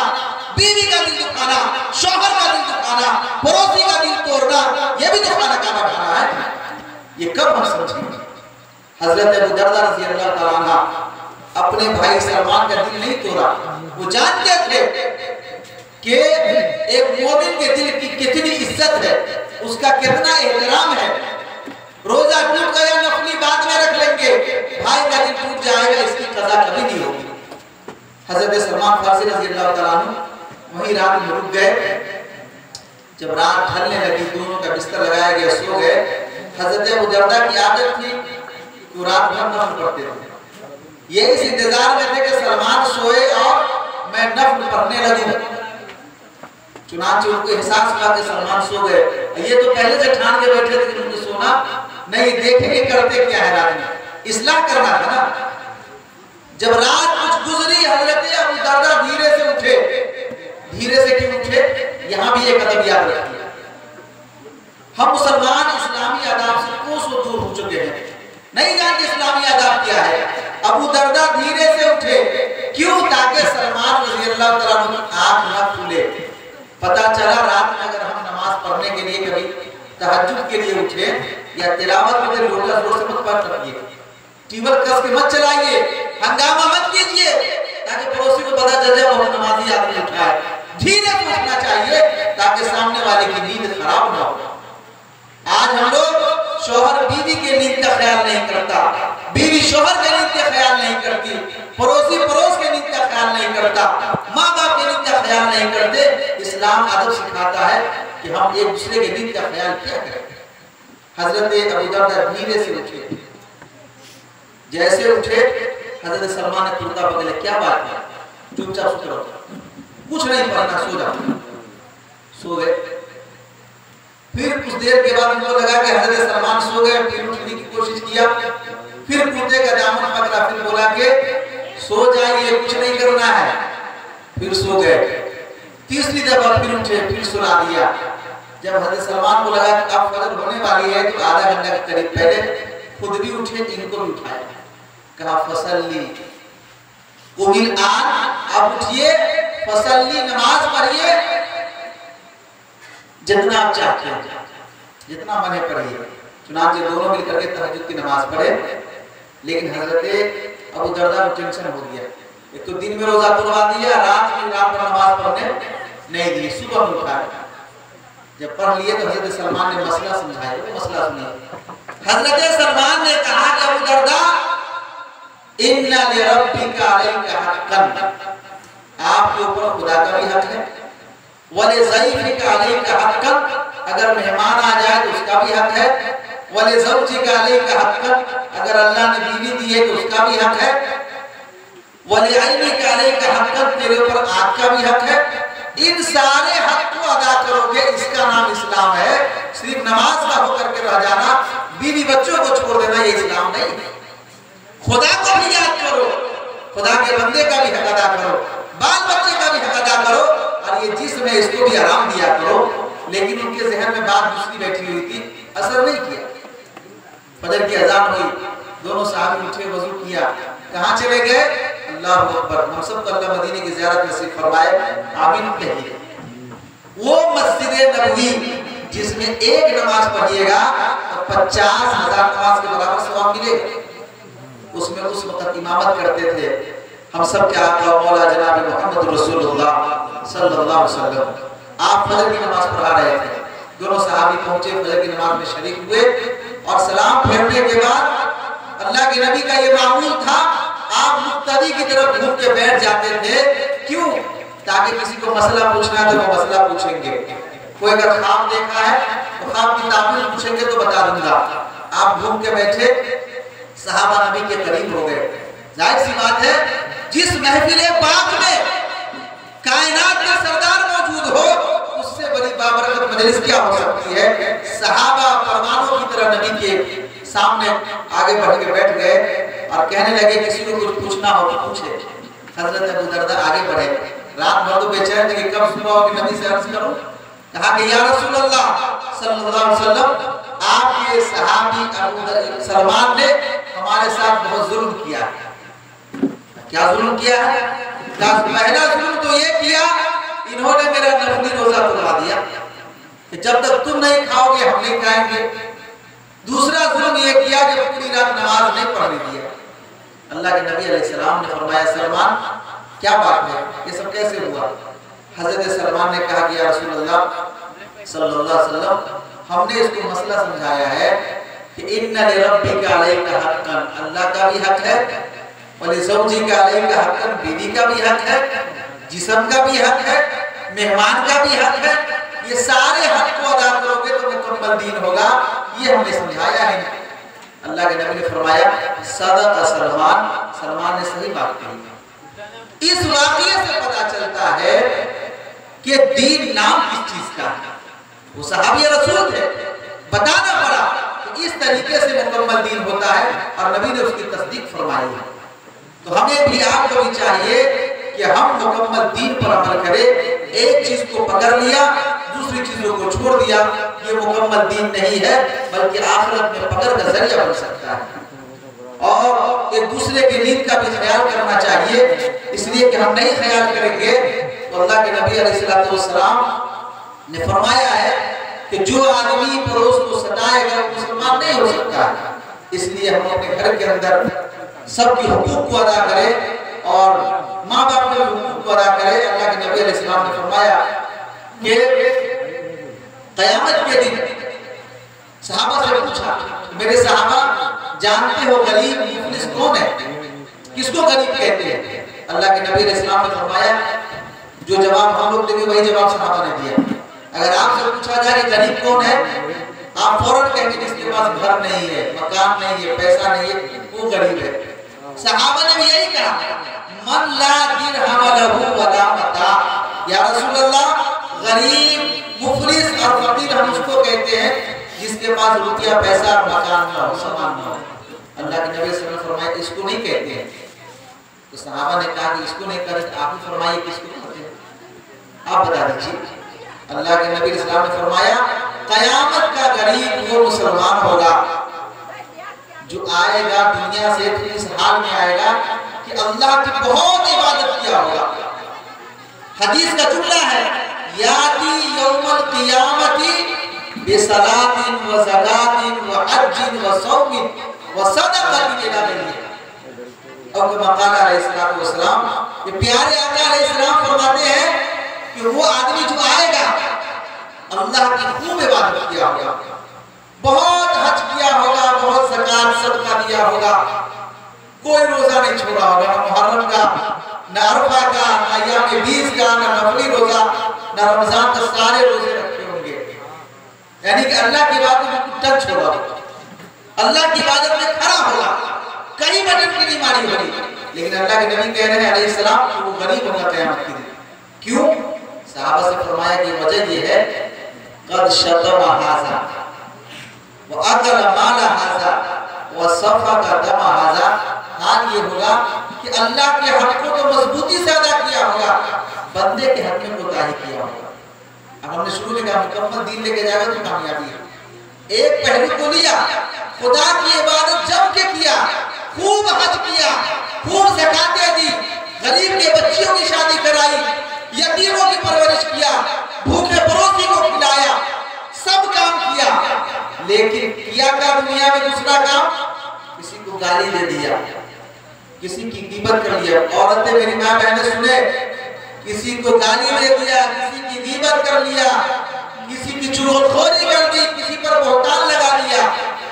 बीवी का दिल दुखाना, शौहर का दिल दुखाना, पड़ोसी का दिल तोड़ना, ये भी तो खाना काबा ढाना है। ये कब हम समझेंगे। हजरत अबू दरदा रज़ी अल्लाह तआला अन्हु अपने भाई सलमान का दिल नहीं तोड़ा। वो जानते थे कि एक मोमिन के दिल की कितनी इज्जत है, उसका कितना एहतराम है। रोजा टूट गया नफली बाद में रख लेंगे, भाई का दिल टूट जाएगा इसकी कज़ा कभी नहीं होगी। हजरत सलमान फारसी रज़ी अल्लाह तआला अन्हु वहीं रात में रुक गए। जब रात ढलने लगी दोनों का बिस्तर लगाया गया, सो गए। हजरत अबू दरदा की आदत थी कि रात भर नफल पढ़ते थे। ये इस इंतजार में थे कि सलमान सोए और मैं नफल पढ़ने लगूं। चुनांचे उनको एहसास हुआ कि सलमान सो गए। ये तो पहले से ठान के बैठे थे कि उनको सोना नहीं, देखेंगे करते क्या है रात में, इस्लाह करना था ना। जब रात कुछ गुजरी, हजरत अबू दरदा धीरे से उठे। धीरे से क्यों उठे, यहाँ भी एक अदब याद रखिए। हम मुसलमान इस्लामी आदाब से कोसों दूर हो चुके हैं, नहीं जानते इस्लामी आदाब क्या है। अबू दरदा धीरे से उठे, क्यों, ताकि सलमान रज़ी अल्लाह तआला अन्हु की आंख न खुले। पता चला रात में अगर हम नमाज पढ़ने के लिए कभी तहज्जुद के लिए उठे या तिलावत के लिए लोटा जोर से मत पढ़ रखिए, टीवल कस के मत चलाइए, हंगामा मत कीजिए, ताकि पड़ोसी को पता चल जाए वो नमाजी आदमी उठा है। धीरे से उठना चाहिए ताकि सामने वाले की नींद खराब ना हो। आज हम लोग शौहर बीवी के नींद का ख्याल नहीं करता, बीवी शौहर के नींद का ख्याल नहीं करती, पड़ोसी पड़ोस के नींद का ख्याल नहीं करता, माँ बाप के नींद का ख्याल नहीं करते। इस्लाम अदब सिखाता है कि हम एक दूसरे के नींद का ख्याल क्या करें। हजरत अबू दरदा धीरे से उठे, जैसे उठे हजरत सलमान ने कुर्ता पकड़ लिया। क्या बात है, चुपचाप सो रहो, कुछ नहीं पढ़ना, सो जाओ। सो गए। फिर कुछ देर के बाद उनको लगा कि हजरत सलमान सो गए, फिर उठने की कोशिश किया, फिर कुर्ते का दामन पकड़ा, फिर बोला कि सो जाइए, कुछ नहीं करना है, फिर सो गए। तीसरी दफा फिर उठे, फिर सुला दिया। जब हजरत सलमान को लगा कि अब फजर होने वाली है, तो आधा घंटा के करीब पहले खुद भी उठे, इनको भी उठाया, कहा फसल्ली कुमिल आन, अब उठिए, फसल्ली नमाज पढ़िए, जितना आप चाहते हैं, जितना मन है पढ़िए। चुनांचे दोनों मिलकर के तहज्जुद की नमाज पढ़े। लेकिन हजरत अबू दरदा को टेंशन हो गया, एक तो दिन में रोजा तोड़वा दिया, रात में रात पर नमाज पढ़ने नहीं दी, सुबह में उठाया। जब पढ़ लिए तो हजरत सलमान ने मसला समझाया। वो मसला सुनिए। हजरत सलमान ने कहा कि अबू दरदा, इन्ना लिरब्बिका अलैका हक़्क़न, आपके ऊपर खुदा का भी हक है, वले ज़ईफ़िका अलैका हक़्क़न, अगर मेहमान आ जाए तो उसका भी हक है, वले ज़ौजिका अलैका हक़्क़न, अगर अल्लाह ने बीवी दी है तो उसका भी हक है, वले ऐनिका अलैका हक़्क़न, तेरे ऊपर आँख का भी हक है। इन सारे हक को अदा करोगे, इसका नाम इस्लाम है। सिर्फ नमाज का होकर के रह जाना, बीवी बच्चों को छोड़ देना, ये इस्लाम नहीं। खुदा को भी याद करो, खुदा के बंदे का भी हक अदा करो, बाल बच्चे का भी हक अदा करो, और ये जिस्म है इसको भी आराम दिया करो। लेकिन उनके जहन में बात दूसरी बैठी हुई थी, असर नहीं किया। फजर की अजान हुई, दोनों साहब उठे, वजू किया, कहाँ चले गए, अल्लाह अकबर, हम सब को अल्लाह मदीने की ज़ियारत नसीब फरमाए, आमीन कहिए। वो मस्जिद नबवी जिसमें एक नमाज पढ़िएगा तो 50,000 नमाज के बराबर सवाब मिलेगा। उसमें उस वक्त इमामत करते थे हम सब के आका मौला जनाब मोहम्मद रसूलुल्लाह सल्लल्लाहु अलैहि वसल्लम आप फजर की नमाज पढ़ा रहे थे। दोनों सहाबी पहुंचे, फजर की नमाज में शरीक हुए और सलाम फेरने के बाद अल्लाह के नबी का ये मामूल था, आप मुक्तदी की तरफ घूम के बैठ जाते थे। क्यों? ताकि किसी को मसला पूछना है तो वो मसला पूछेंगे, कोई अगर ख्वाब देखा है तो ख्वाब की ताबीर पूछेंगे तो बता दूंगा। आप घूम के बैठे, सहाबा नबी के करीब हो गए। जाहिर सी बात है, जिस महफिल पाक में कायनात के सरदार मौजूद हो, उससे बड़ी बाबरकत मजलिस क्या हो सकती है। सहाबा परमाणु की तरह नबी के सामने आगे बढ़ के बैठ गए और कहने लगे किसी को कुछ पूछना हो तो पूछे। हजरत अबू दरदा आगे बढ़े, रात भर तो बेचैन थे कि कब सुबह हो कि नबी से अर्ज करो। कहा कि या रसूल अल्लाह सल्लल्लाहु अलैहि वसल्लम, आपके सहाबी अबू सलमान ने हमारे साथ बहुत जुल्म किया। क्या जुल्म किया है? पहला जुल्म तो ये किया, इन्होंने मेरा नफली रोजा तोड़ा दिया कि जब तक तुम नहीं खाओगे हम नहीं खाएंगे। दूसरा जुल्म ये किया कि पूरी रात नमाज नहीं पढ़ने दिया। अल्लाह के नबी अलैहिस्सलाम ने फरमाया, सलमान क्या बात है, ये सब कैसे हुआ? हजरत सलमान ने कहा कि या रसूलल्लाह सल्लल्लाहु अलैहि वसल्लम, हमने इसको मसला समझाया है कि इन्ना लिरब्बिका अलैका हक़्क़न, अल्लाह का भी हक है, वलिज़ौजिका अलैका हक़्क़न, बीवी का भी हक है, जिस्म का भी हक है, मेहमान का भी हक है। ये सारे हक को अदा करोगे तो मुकम्मल दीन होगा। ये हमने समझाया है। अल्लाह के नबी ने फरमाया, सदक़ सलमान, सलमान ने सही बात कही। इस वाक़ये से पता चलता है कि दीन नाम किस चीज का है। वो सहाबी रसूल थे, बताना पड़ा कि इस तरीके से मुकम्मल दीन होता है और नबी ने उसकी तस्दीक फरमाई है। तो हमें भी आपको भी चाहिए कि हम मुकम्मल दीन पर अमल करें। एक चीज को पकड़ लिया, दूसरी चीजों को छोड़ दिया, ये मुकम्मल दीन नहीं है, बल्कि आखिरत में पकड़ का जरिया बन सकता है। और एक दूसरे की नींद का भी ख्याल करना चाहिए, इसलिए कि हम नहीं ख्याल करेंगे तो अल्लाह के नबी अलैहिस्सलातु वस्सलाम ने फरमाया है कि जो आदमी पड़ोस को सताएगा वो मुसलमान नहीं हो सकता। इसलिए हम अपने घर के अंदर सबकी हुकूक को अदा करें और माँ बाप के हुकूक को अदा करें। अल्लाह के नबी अलैहिस्सलाम ने फरमाया कि क़यामत के दिन सहाबा से पूछा, मेरे सहाबा जानते हो गरीब मुफलिस कौन है, किसको गरीब कहते हैं? अल्लाह के नबी अलैहिस्सलाम ने फरमाया, जो जवाब हम लोग देंगे वही जवाब सहाबा ने दिया। अगर आपसे पूछा जाए कि गरीब कौन है, आप फौरन कहेंगे जिसके पास घर नहीं है, मकान नहीं है, पैसा नहीं है, वो गरीब है। सहाबा ने भी यही कहा, मन ला दिरहम लहू वला मता। या रसूल अल्लाह, गरीब मुफलिस और फकीर हम उसको कहते हैं जिसके पास रुपया पैसा और मकान ना हो, सामान ना हो। अल्लाह के नबी सल्लल्लाहु अलैहि वसल्लम फरमाए इसको नहीं कहते हैं। तो सहाबा ने कहा कि इसको नहीं कहते, आप ही फरमाइए किसको कहते हैं, आप बता दीजिए। अल्लाह के नबी इस्लाम ने फरमाया, क़यामत का गरीब वो मुसलमान होगा जो आएगा दुनिया से तो इस हाल में आएगा कि अल्लाह की बहुत इबादत किया होगा। हदीस का जुमला है, याती यौमल क़ियामती बिसलातिन व ज़कातिन व हज्जिन व सौमिन व सदक़तिन इला गैरिही। और कमा क़ाल अलैहिस्सलातु वस्सलाम, ये प्यारे आका अलैहिस्सलाम फरमाते हैं कि वो आदमी जो आएगा अल्लाह की खूब इबादत किया होगा, बहुत हज किया होगा, बहुत ज़कात सदका दिया होगा, कोई रोजा नहीं छोड़ा होगा, ना मुहर्रम का, ना अरफा का, ना अय्याम बीस का, ना नफली रोजा, ना रमजान का, सारे रोजे रखे होंगे। यानी कि अल्लाह की इबादत में कुछ टच छोड़ा होगा, अल्लाह की इबादत में खड़ा होगा, कई मिनट की बीमारी होगी। लेकिन अल्लाह के नबी कह रहे हैं अलैहिस्सलाम कि वो गरीब होगा क़यामत के दिन। क्यों? सहाबा से फरमाया कि वजह ये है, कद शतम हाज़ा व अकल माल हाज़ा व सफ़का दम हाज़ा। हाल ये होगा कि अल्लाह के हक को तो मजबूती से अदा किया होगा, बंदे के हक में कोताही किया होगा। अब हमने शुरू में कहा मुकम्मल दीन लेके जाएगा तो कामयाबी है। एक पहलू को लिया, खुदा की इबादत जम के किया, खूब हज किया, खूब ज़कातें दी, गरीब के बच्चियों की शादी कराई, यतीमों की परवरिश किया, भूखे पड़ोसी को खिलाया, सब काम किया। लेकिन किया का दुनिया में दूसरा काम, किसी को गाली दे दिया, किसी की गीबत कर लिया। औरतें मेरी माँ बहनें सुने, किसी को गाली दे दिया, किसी की गीबत कर लिया, किसी की चुगलखोरी कर दी, किसी पर बहतान लगा दिया,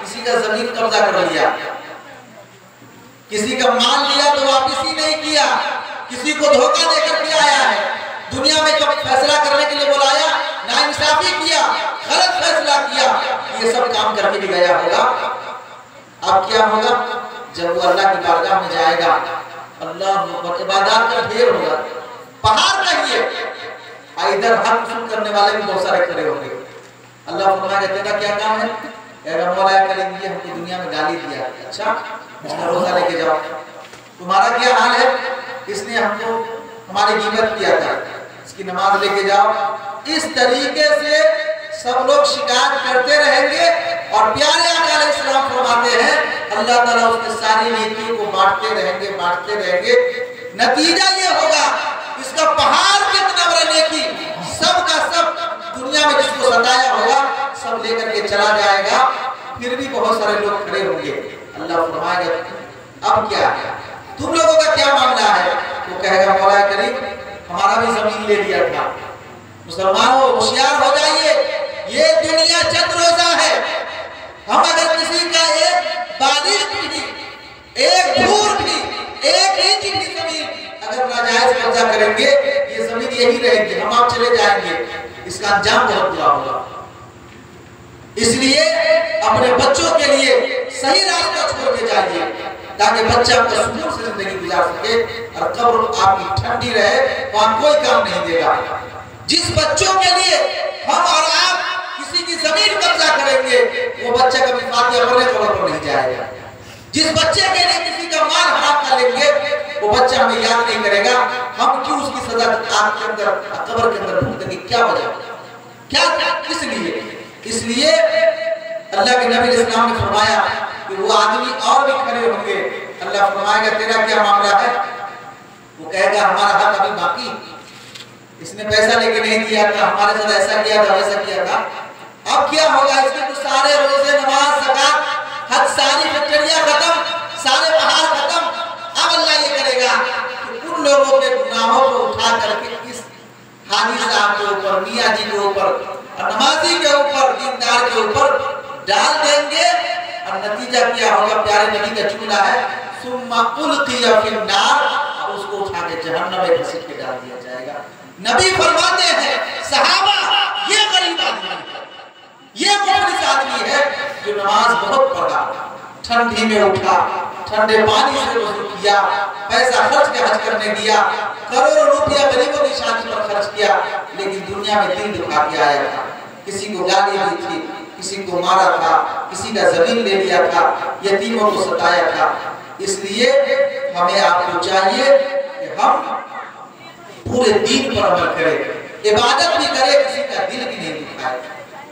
किसी का जमीन कब्जा कर लिया, किसी का माल लिया तो वापिस ही नहीं किया, किसी को धोखा देकर के आया है, दुनिया में जब फैसला करने के लिए बुलाया नाइंसाफी किया, गलत फैसला किया, ये सब काम करके भी गया होगा। अब क्या होगा? जब वो अल्लाह की बारगाह में जाएगा, अल्लाह इबादत का ढेर होगा, पहाड़ कहिए, इधर हक वसूल करने वाले भी बहुत सारे खड़े होंगे। अल्लाह फरमाएगा तेरा क्या काम है? मौला करीम ये हमको दुनिया में गाली दिया, अच्छा इसका रोजा लेके जाओ। तुम्हारा क्या हाल है? इसने हमको हमारी गिबत किया था, इसकी नमाज लेके जाओ। इस तरीके से सब लोग शिकायत करते रहेंगे और प्यारे आका अलैहिस्सलाम फरमाते हैं अल्लाह ताला उसके सारी नेकियों को बांटते रहेंगे। नतीजा ये होगा इसका पहाड़ कितना बड़ा नेकी सब का सब दुनिया में जिसको सताया होगा सब लेकर के चला जाएगा, फिर भी बहुत सारे लोग खड़े होंगे। अल्लाह फरमाएगा अब क्या है, तुम लोगों का क्या मामला है? वो कहेगा मौला करीम हमारा भी जमीन ले लिया था। मुसलमानों होशियार हो जाइए, ये दुनिया चंद रोजा है। हम अगर किसी का एक बारिश भी, एक धूल भी, एक इंच भी जमीन अगर नाजायज कब्जा करेंगे, ये जमीन यही रहेगी, हम आप चले जाएंगे, इसका अंजाम बहुत बुरा होगा। इसलिए अपने बच्चों के लिए सही रास्ता छोड़ के जाइए ताकि बच्चा आपका सुकून से जिंदगी गुजार सके और कब्र आपकी ठंडी रहे, वहां कोई काम नहीं देगा। जिस बच्चों के लिए हम और आप किसी की जमीन कब्जा करेंगे, वो बच्चा कभी फातिहा पढ़ने कब्र पर नहीं जाएगा। जिस बच्चे के लिए किसी का माल हड़प कर लेंगे, वो बच्चा हमें याद नहीं करेगा हम क्यों उसकी सजा आग के अंदर कब्र के अंदर भुगतेंगे, क्या वजह, क्या किस लिए? इसलिए अल्लाह के नबी इस्लाम ने फरमाया कि वो आदमी और भी खड़े होंगे। अल्लाह फरमाएगा तेरा क्या मामला है? वो कहेगा हमारा हक अभी बाकी, इसने पैसा लेके नहीं दिया था, हमारे साथ ऐसा किया था वैसा किया था। अब क्या होगा? इसके तो सारे रोजे नमाज ज़कात हज सारी फैक्टरियां खत्म, सारे पहाड़ खत्म। अब अल्लाह ये करेगा कि उन लोगों के गुनाहों को उठा करके इस हाजी साहब के ऊपर, मियाँ जी के ऊपर, नमाजी के ऊपर, दीनदार के ऊपर डाल देंगे और नतीजा क्या होगा? प्यारे नबी का जुमला है सुम्मा उल्किया फिन्नार, और उसको उठा के जहन्नम में घसीट के डाल दिया जाएगा। नबी फरमाते हैं सहाबा ये गरीब आदमी है, ये मुफलिस आदमी है जो नमाज बहुत पढ़ा, ठंडी में उठा, ठंडे पानी से वजू किया, पैसा खर्च के हज करने दिया, करोड़ों रुपया गरीबों की शादी पर खर्च किया, लेकिन दुनिया में दिल दुखा के आया था। किसी को गाली दी थी, किसी को मारा था, किसी का जमीन ले लिया था, यतीमों को सताया था। इसलिए हमें आपको चाहिए कि हम पूरे दीन पर अमल करें, इबादत भी करें, किसी का दिल भी नहीं दुखाए,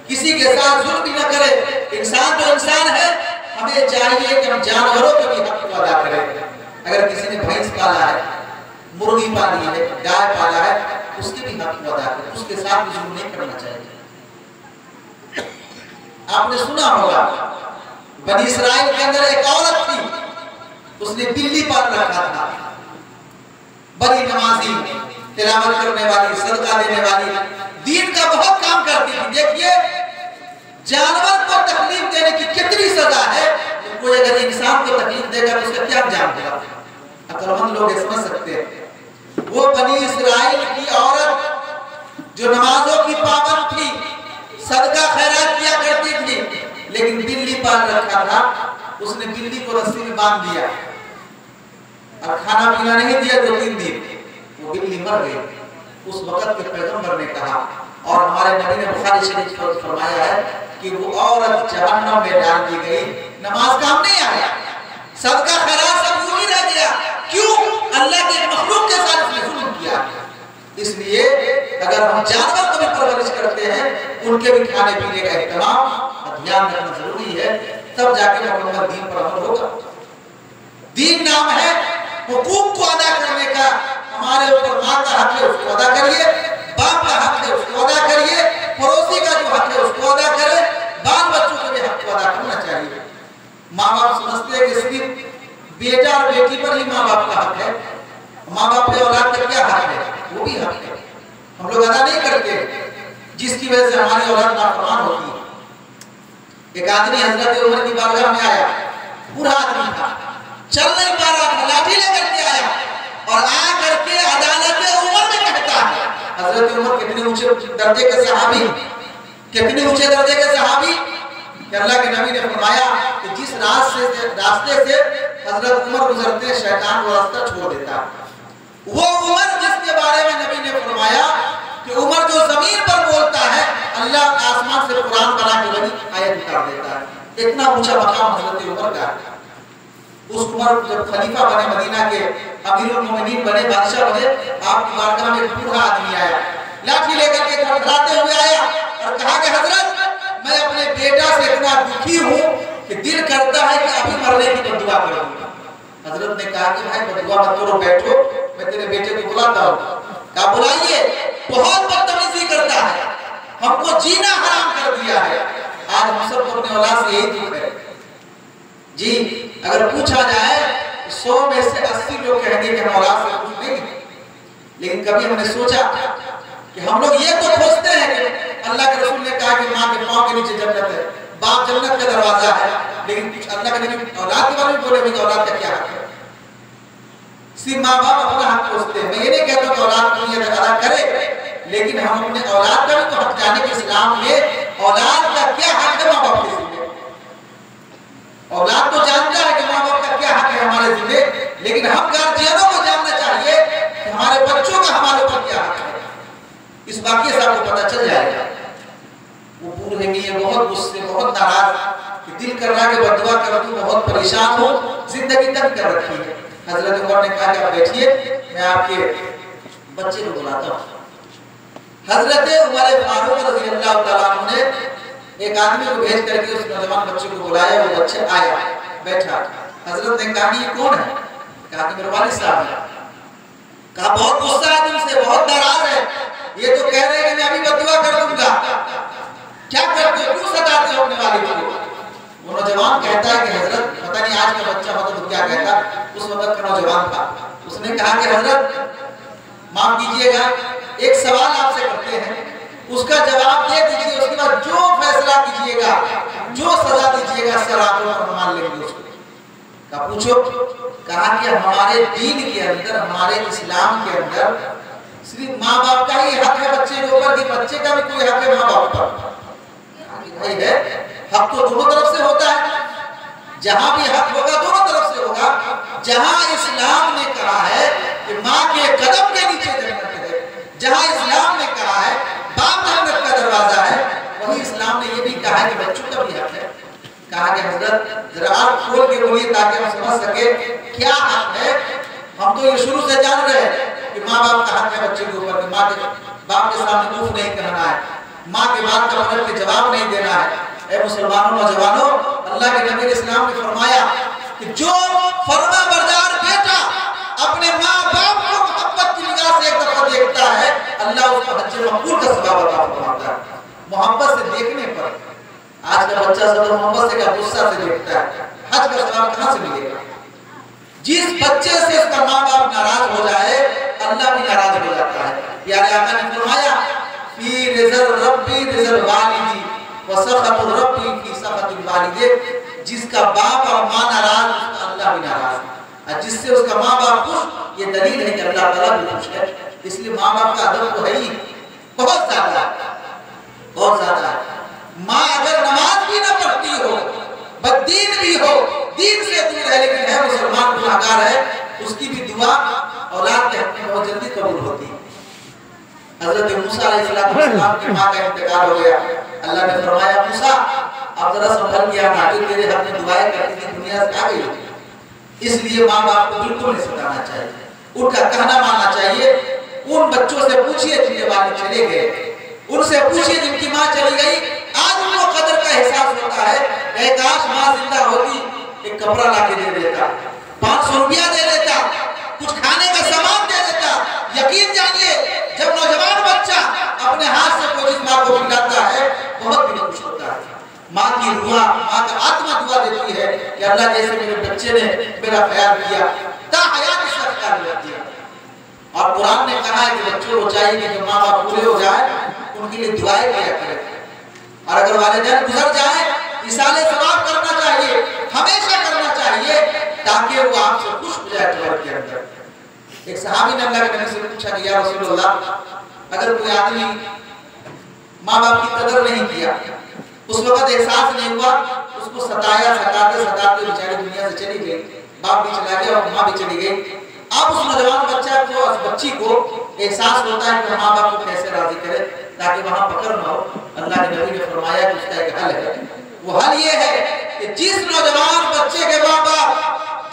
किसी के साथ जुल्म भी न करें। इंसान तो इंसान है, हमें चाहिए कि हम जानवरों के भी हक को अदा करें। अगर किसी ने भैंस पाला है, मुर्गी पाली है, गाय पाला है, उसके भी हक को अदा करें, उसके साथ भी जुल्म नहीं करना चाहिए। आपने सुना होगा बनी इस्राइल के अंदर एक औरत थी, उसने बिल्ली पाल रखा था, बड़ी नमाजी, तिलावत करने वाली, सदका देने वाली, दीन का बहुत काम करती थी। देखिए जानवर को तकलीफ देने की कितनी सजा है, तो कोई अगर इंसान को तकलीफ देगा तो उसका क्या अंजाम होगा? अक्लमंद लोग समझ सकते हैं। वो बनी इस्राइल की औरत जो नमाजों की पाबंद थी, सदका खैरात किया करती थी, लेकिन बिल्ली पाल रखा था, उसने बिल्ली को रस्सी में बांध दिया और खाना पीना नहीं दिया 2-3 दिन, वो बिल्ली मर गई। उस वक्त के पैगंबर ने कहा और हमारे नबी ने बुखारी शरीफ में फरमाया है कि वो औरत जहन्नम में डाल दी गई। नमाज काम नहीं आया, सदका खैरात सब यूं ही रह गया। क्यों? अल्लाह के मखलूक के साथ उसने जुल्म किया। इसलिए अगर हम जानवर को भी परवरिश करते हैं, उनके भी खाने पीने का एहतमाम ध्यान रखना जरूरी है, तब जाके मुकम्मल दीन पर अमल होगा। दीन नाम है हुकूक को अदा करने का। हमारे ऊपर माँ का हक है उसको अदा करिए, बाप का हक है उसको अदा करिए, पड़ोसी का जो हक है उसको अदा करें, बाल बच्चों के भी हक को अदा करना चाहिए। माँ बाप समझते हैं कि सिर्फ बेटा और बेटी पर ही माँ बाप का हक है। माँ बाप पे औलाद का क्या हक है, वो भी हक है, हम लोग अदा नहीं करते, जिसकी वजह से हमारी औलाद नाफरमान होती है। एक आदमी हजरत उमर की बारगाह में आया, बूढ़ा आदमी था, चल नहीं पा रहा था, लाठी लेकर के आया और आ करके अदालत उमर में कहता है, हजरत उमर कितने ऊंचे दर्जे के सहाबी, कितने ऊंचे दर्जे के सहाबी, अल्लाह के नबी ने फरमाया कि जिस रास्ते से हजरत उमर गुजरते हैं शैतान वो रास्ता छोड़ देता है। वो उमर जिसके बारे में नबी ने फरमाया कि उमर जो जमीन पर बोलता है अल्लाह आसमान से कुरान बना के बनी आयत उतार देता है। इतना ऊंचा मकाम हजरत उमर का। उस उमर जब खलीफा बने, मदीना के अमीरुल मोमिनीन बने, बादशाह बने, आपकी बारगाह में एक बूढ़ा आदमी आया, लाठी लेकर के खड़खड़ाते हुए आया और कहा कि हजरत मैं अपने बेटा से इतना दुखी हूँ कि दिल करता है कि अभी मरने की बद्दुआ करूंगा। हजरत ने कहा कि भाई बद्दुआ मत करो, बैठो, मैं तेरे बेटे को बुलाता हूँ। कहा बुलाइए, बहुत बदतमीजी करता है, हमको जीना हराम कर दिया है। आज हम सबको अपने औलाद से यही दुख है जी। अगर पूछा जाए 100 में से 80 लोग कहेंगे कि हम औलाद से खुश नहीं, लेकिन कभी हमने सोचा कि हम लोग ये तो खोजते हैं कि अल्लाह के रसूल ने कहा कि माँ के पाँव के नीचे जन्नत है, बाप जन्नत का दरवाजा है, लेकिन कुछ अल्लाह के नबी औलाद के बारे में बोले भी औलाद का क्या हक है। सिर्फ माँ बाप अपना हक खोजते हैं। मैं ये नहीं कहता कि औलाद को ये अदा करे, लेकिन हम अपने औलाद का भी तो हक जाने के इस्लाम में औलाद का क्या हक है माँ बाप के जिम्मे। औलाद तो जानता है कि माँ बाप का क्या हक है हमारे जिम्मे, लेकिन हम गार्जियनों को जानना चाहिए कि हमारे बच्चों का हमारे ऊपर क्या हक है। इस वाक्य से आपको पता चल जाएगा। वो बूढ़े मियां बहुत गुस्से, बहुत नाराज कि दिल कर रहा है कि बददुआ कर दूं, बहुत परेशान हो, जिंदगी तंग कर रखी है। हजरत उमर ने कहा कि आप बैठिए, मैं आपके बच्चे को बुलाता हूँ। हजरत उमर फारूक रज़ियल्लाहु तआला अन्हु ने एक आदमी को भेज करके उस नौजवान बच्चे को बुलाया। वो बच्चा आया, बैठा। हजरत ने कहा ये कौन है? कहा कि मेरे वालिद साहब है। कहा बहुत गुस्सा है तुमसे, बहुत नाराज है, ये तो कह रहे हैं कि मैं अभी बददुआ कर दूंगा, क्या करते हो, क्यों सताते हो अपने वालिद को? वो नौजवान कहता है कि हजरत पता नहीं आज का बच्चा होता तो क्या कहता, उस वक्त का नौजवान था। उसने कहा कि हजरत माफ कीजिएगा, एक सवाल आपसे करते हैं, उसका जवाब दे दीजिए, उसके बाद जो फैसला कीजिएगा, जो सजा दीजिएगा शराबों पर मान लेंगे उसको। कहा पूछो। कहा कि हमारे दीन के अंदर, हमारे इस्लाम के अंदर सिर्फ माँ बाप का ही हक है बच्चे के ऊपर, कि बच्चे का भी कोई हक है माँ बाप पर? भाई है, हक तो दोनों तरफ से होता है, जहां भी हक होगा दोनों तरफ से होगा। जहां इस्लाम ने कहा है कि माँ के कदम के नीचे जन्नत है, जहां इस्लाम ने कहा है बाप जन्नत का दरवाजा है, वही इस्लाम ने ये भी कहा है कि बच्चों का भी हक है। कहा कि हजरत जरा आप खोल के बोलिए ताकि हम समझ सके क्या हक है। हम तो ये शुरू से जान रहे हैं कि माँ बाप का हक है बच्चे के ऊपर, माँ के बाप के सामने उफ नहीं कहना है, माँ के बात का पलट के जवाब नहीं देना है। ऐ मुसलमानों, नौजवानों, अल्लाह के नबी इस्लाम ने फरमाया कि जो फरमा बरदार बेटा अपने माँ बाप को मोहब्बत की निगाह से एक दफा देखता है, अल्लाह उसको हज मकबूल का सवाब अता फरमाता है। मोहब्बत से देखने पर आज का बच्चा सब मोहब्बत से क्या गुस्सा से देखता है, हज का सवाब कहां से मिलेगा? जिस बच्चे से उसका माँ बाप नाराज हो जाए, अल्लाह भी नाराज हो जाता है। प्यारे आका ने फरमाया फी रिज़ल रब्बी रिज़ल वालिदी व सखतुर रब्बी फी सखतिल वालिदे। जिसका बाप और माँ नाराज, उसका अल्लाह भी नाराज, और जिससे उसका माँ बाप खुश, ये दलील है कि अल्लाह ताला भी खुश है। इसलिए माँ बाप का अदब तो है ही बहुत ज्यादा, बहुत ज्यादा है। माँ अगर नमाज भी ना पढ़ती हो, बददीन भी हो, दीन से दूर है, लेकिन है मुसलमान, गुनाहगार है, उसकी भी दुआ औलाद के हक में बहुत जल्दी कबूल होती है। हजरत मूसा अलैहिस्सलाम की मां का इंतकाल हो गया। अल्लाह ने फरमाया मूसा अब जरा संभल के आना, जो तेरे हक में दुआएं करती थी दुनिया से आ गई। इसलिए माँ बाप को बिल्कुल नहीं सताना चाहिए, उनका कहना मानना चाहिए। उन बच्चों से पूछिए जिनके वालिद चले गए, उनसे पूछिए जिनकी माँ चली गई, आज उनको कदर का एहसास होता है। काश माँ जिंदा होती, एक कपड़ा ला के दे देता, 500 रुपया दे देता, कुछ खाने का सामान दे देता। यकीन जानिए जब नौजवान बच्चा अपने हाथ से कोई चीज माँ को खिलाता है, बहुत दिल खुश होता है। माँ की दुआ, माँ का आत्मा दुआ देती है कि अल्लाह जैसे मेरे बच्चे ने मेरा ख्याल किया, ताहयात इसका ख्याल रख दिया। और कुरान ने कहा है कि बच्चों को चाहिए कि जो माँ बाप पूरे हो जाए उनके लिए दुआएं किया करें, और अगर वालिदैन गुजर जाए इसाले सवाब करना चाहिए, हमेशा करना चाहिए, ताकि वो आपसे खुश हो जाए कब्र के अंदर। एक सहाबी ने अल्लाह के नबी से पूछा कि या रसूलल्लाह, अगर कोई आदमी माँ बाप की कदर नहीं किया, उस वक्त एहसास नहीं हुआ, उसको सताया, सताते सताते बेचारी दुनिया से चली गई, बाप भी चला गया और माँ भी चली गई। अब उस नौजवान बच्चा को, उस बच्ची को एहसास होता है कि माँ बाप को कैसे राजी करे ताकि वहां पकड़ ना हो। अल्लाह के नबी ने फरमाया कि उसका एक हल है, वो हल ये है कि जिस नौजवान बच्चे के माँ बाप,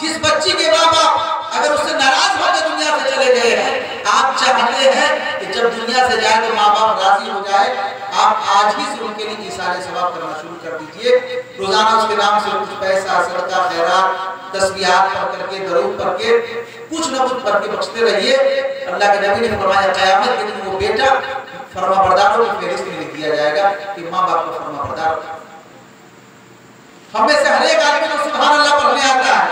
जिस बच्ची के माँ बाप अगर उससे नाराज होकर दुनिया से चले गए हैं, आप चाहते हैं कि जब दुनिया से जाए तो माँ बाप राजी हो जाए, आप आज ही से उनके लिए इसाले सवाब करना शुरू कर दीजिए। रोजाना उसके नाम से कुछ पैसा, सदका, खैरात, तस्बीहात पढ़ करके, दरूद पढ़ के, कुछ न कुछ पढ़ के बचते रहिए। अल्लाह के नबी ने फरमाया क़यामत के दिन वो बेटा फरमाबरदारों की फहरिस्त में लिख दिया जाएगा कि माँ बाप को फरमाबरदार। हमें से हर एक आदमी को सुभान अल्लाह पढ़ने आता है,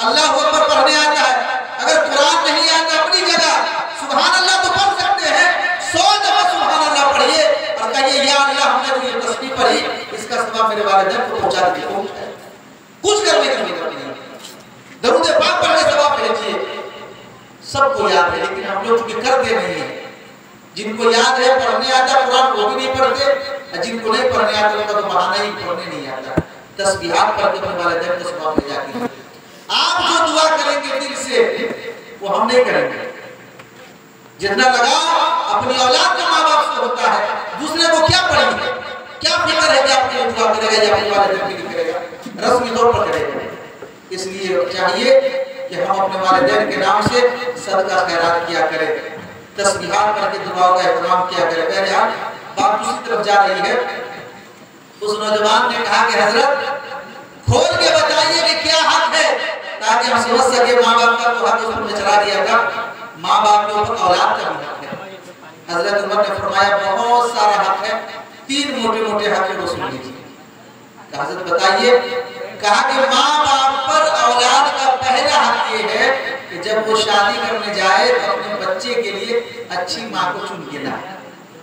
अल्लाहू अकबर पढ़ने आता है। अगर कुरान नहीं आता अपनी जगह सुभान अल्लाह तो पढ़ सकते हैं, 100 दफा सुभान अल्लाह पढ़िए और कहिए या अल्लाह हमने जो ये तस्बीह पढ़ी इसका सवाब मेरे वालिदैन को पहुंचा दीजिए। कुछ करने की जरूरत नहीं, दरूद पाक पढ़ने सवाब भेजिए। सबको याद है लेकिन हम लोग चूंकि करते नहीं है। जिनको याद है पढ़ने आता कुरान वो भी नहीं पढ़ते, और जिनको नहीं पढ़ने आता उनका तो बहाना ही पढ़ने नहीं आता। तस्बीहात पढ़ के अपने वालिदैन को सवाब भेजा कीजिए। आप जो दुआ करेंगे दिल से वो हम नहीं करेंगे। जितना लगाव अपनी औलाद का माँ बाप से होता है, दूसरे को क्या पढ़ेंगे, क्या फिक्र है कि आपके लिए दुआ करेगा या अपने वालिदैन के लिए करेगा, रस्मी तौर पर करेगा। इसलिए चाहिए कि हम अपने वालिदैन के नाम से सदका खैरात किया करें, तस्बीहात पढ़ के दुआओं का एहतराम किया करें। बहरहाल बात दूसरी तरफ जा रही है। उस नौजवान ने कहा कि हजरत खोल के बताइए कि क्या हक है, ताकि हम समझ सके माँ बाप का तो हक उसने चला दिया था, माँ बाप के ऊपर औलाद का भी हक है। हजरत उमर ने फरमाया बहुत सारा हक है, 3 मोटे मोटे हक है वो सुन लीजिए। हजरत बताइए, कहा कि माँ बाप पर औलाद का पहला हक ये है कि जब वो शादी करने जाए तो अपने बच्चे के लिए अच्छी माँ को चुन के लाए।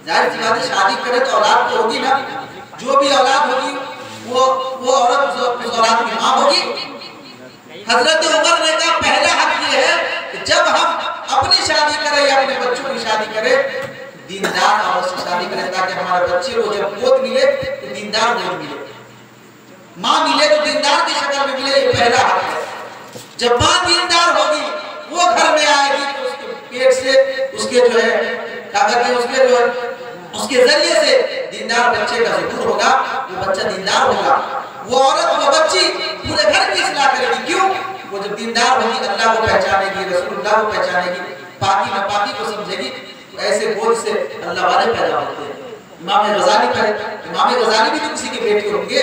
जाहिर सी बात है शादी करे तो औलाद तो होगी ना, जो भी औलाद होगी वो औरत उस औलाद की माँ होगी। हजरत उमर ने कहा पहला हक ये है कि जब हम अपनी शादी करें या अपने बच्चों की शादी करें, दीनदार औरत से शादी करें, ताकि हमारे बच्चे को जब गोद मिले तो दीनदार गोद मिले, माँ मिले तो दीनदार की शक्ल में मिले। ये पहला हक है। जब माँ दीनदार होगी, वो घर में आएगी तो उसके पेट से उसके जो है क्या कहते हैं, उसके जो है उसके जरिए से दीनदार बच्चे का ज़ुहूर होगा, वो बच्चा दीनदार होगा। वो औरत, वो बच्ची पूरे घर की इस्लाह करेगी। क्यों? वो जब दीनदार होगी अल्लाह को पहचानेगी, रसूलुल्लाह को पहचानेगी, पाकी नापाकी को समझेगी। तो ऐसे बोझ से अल्लाह वाले पैदा होते हैं। इमाम गज़ाली भी तो किसी की बेटी होंगे,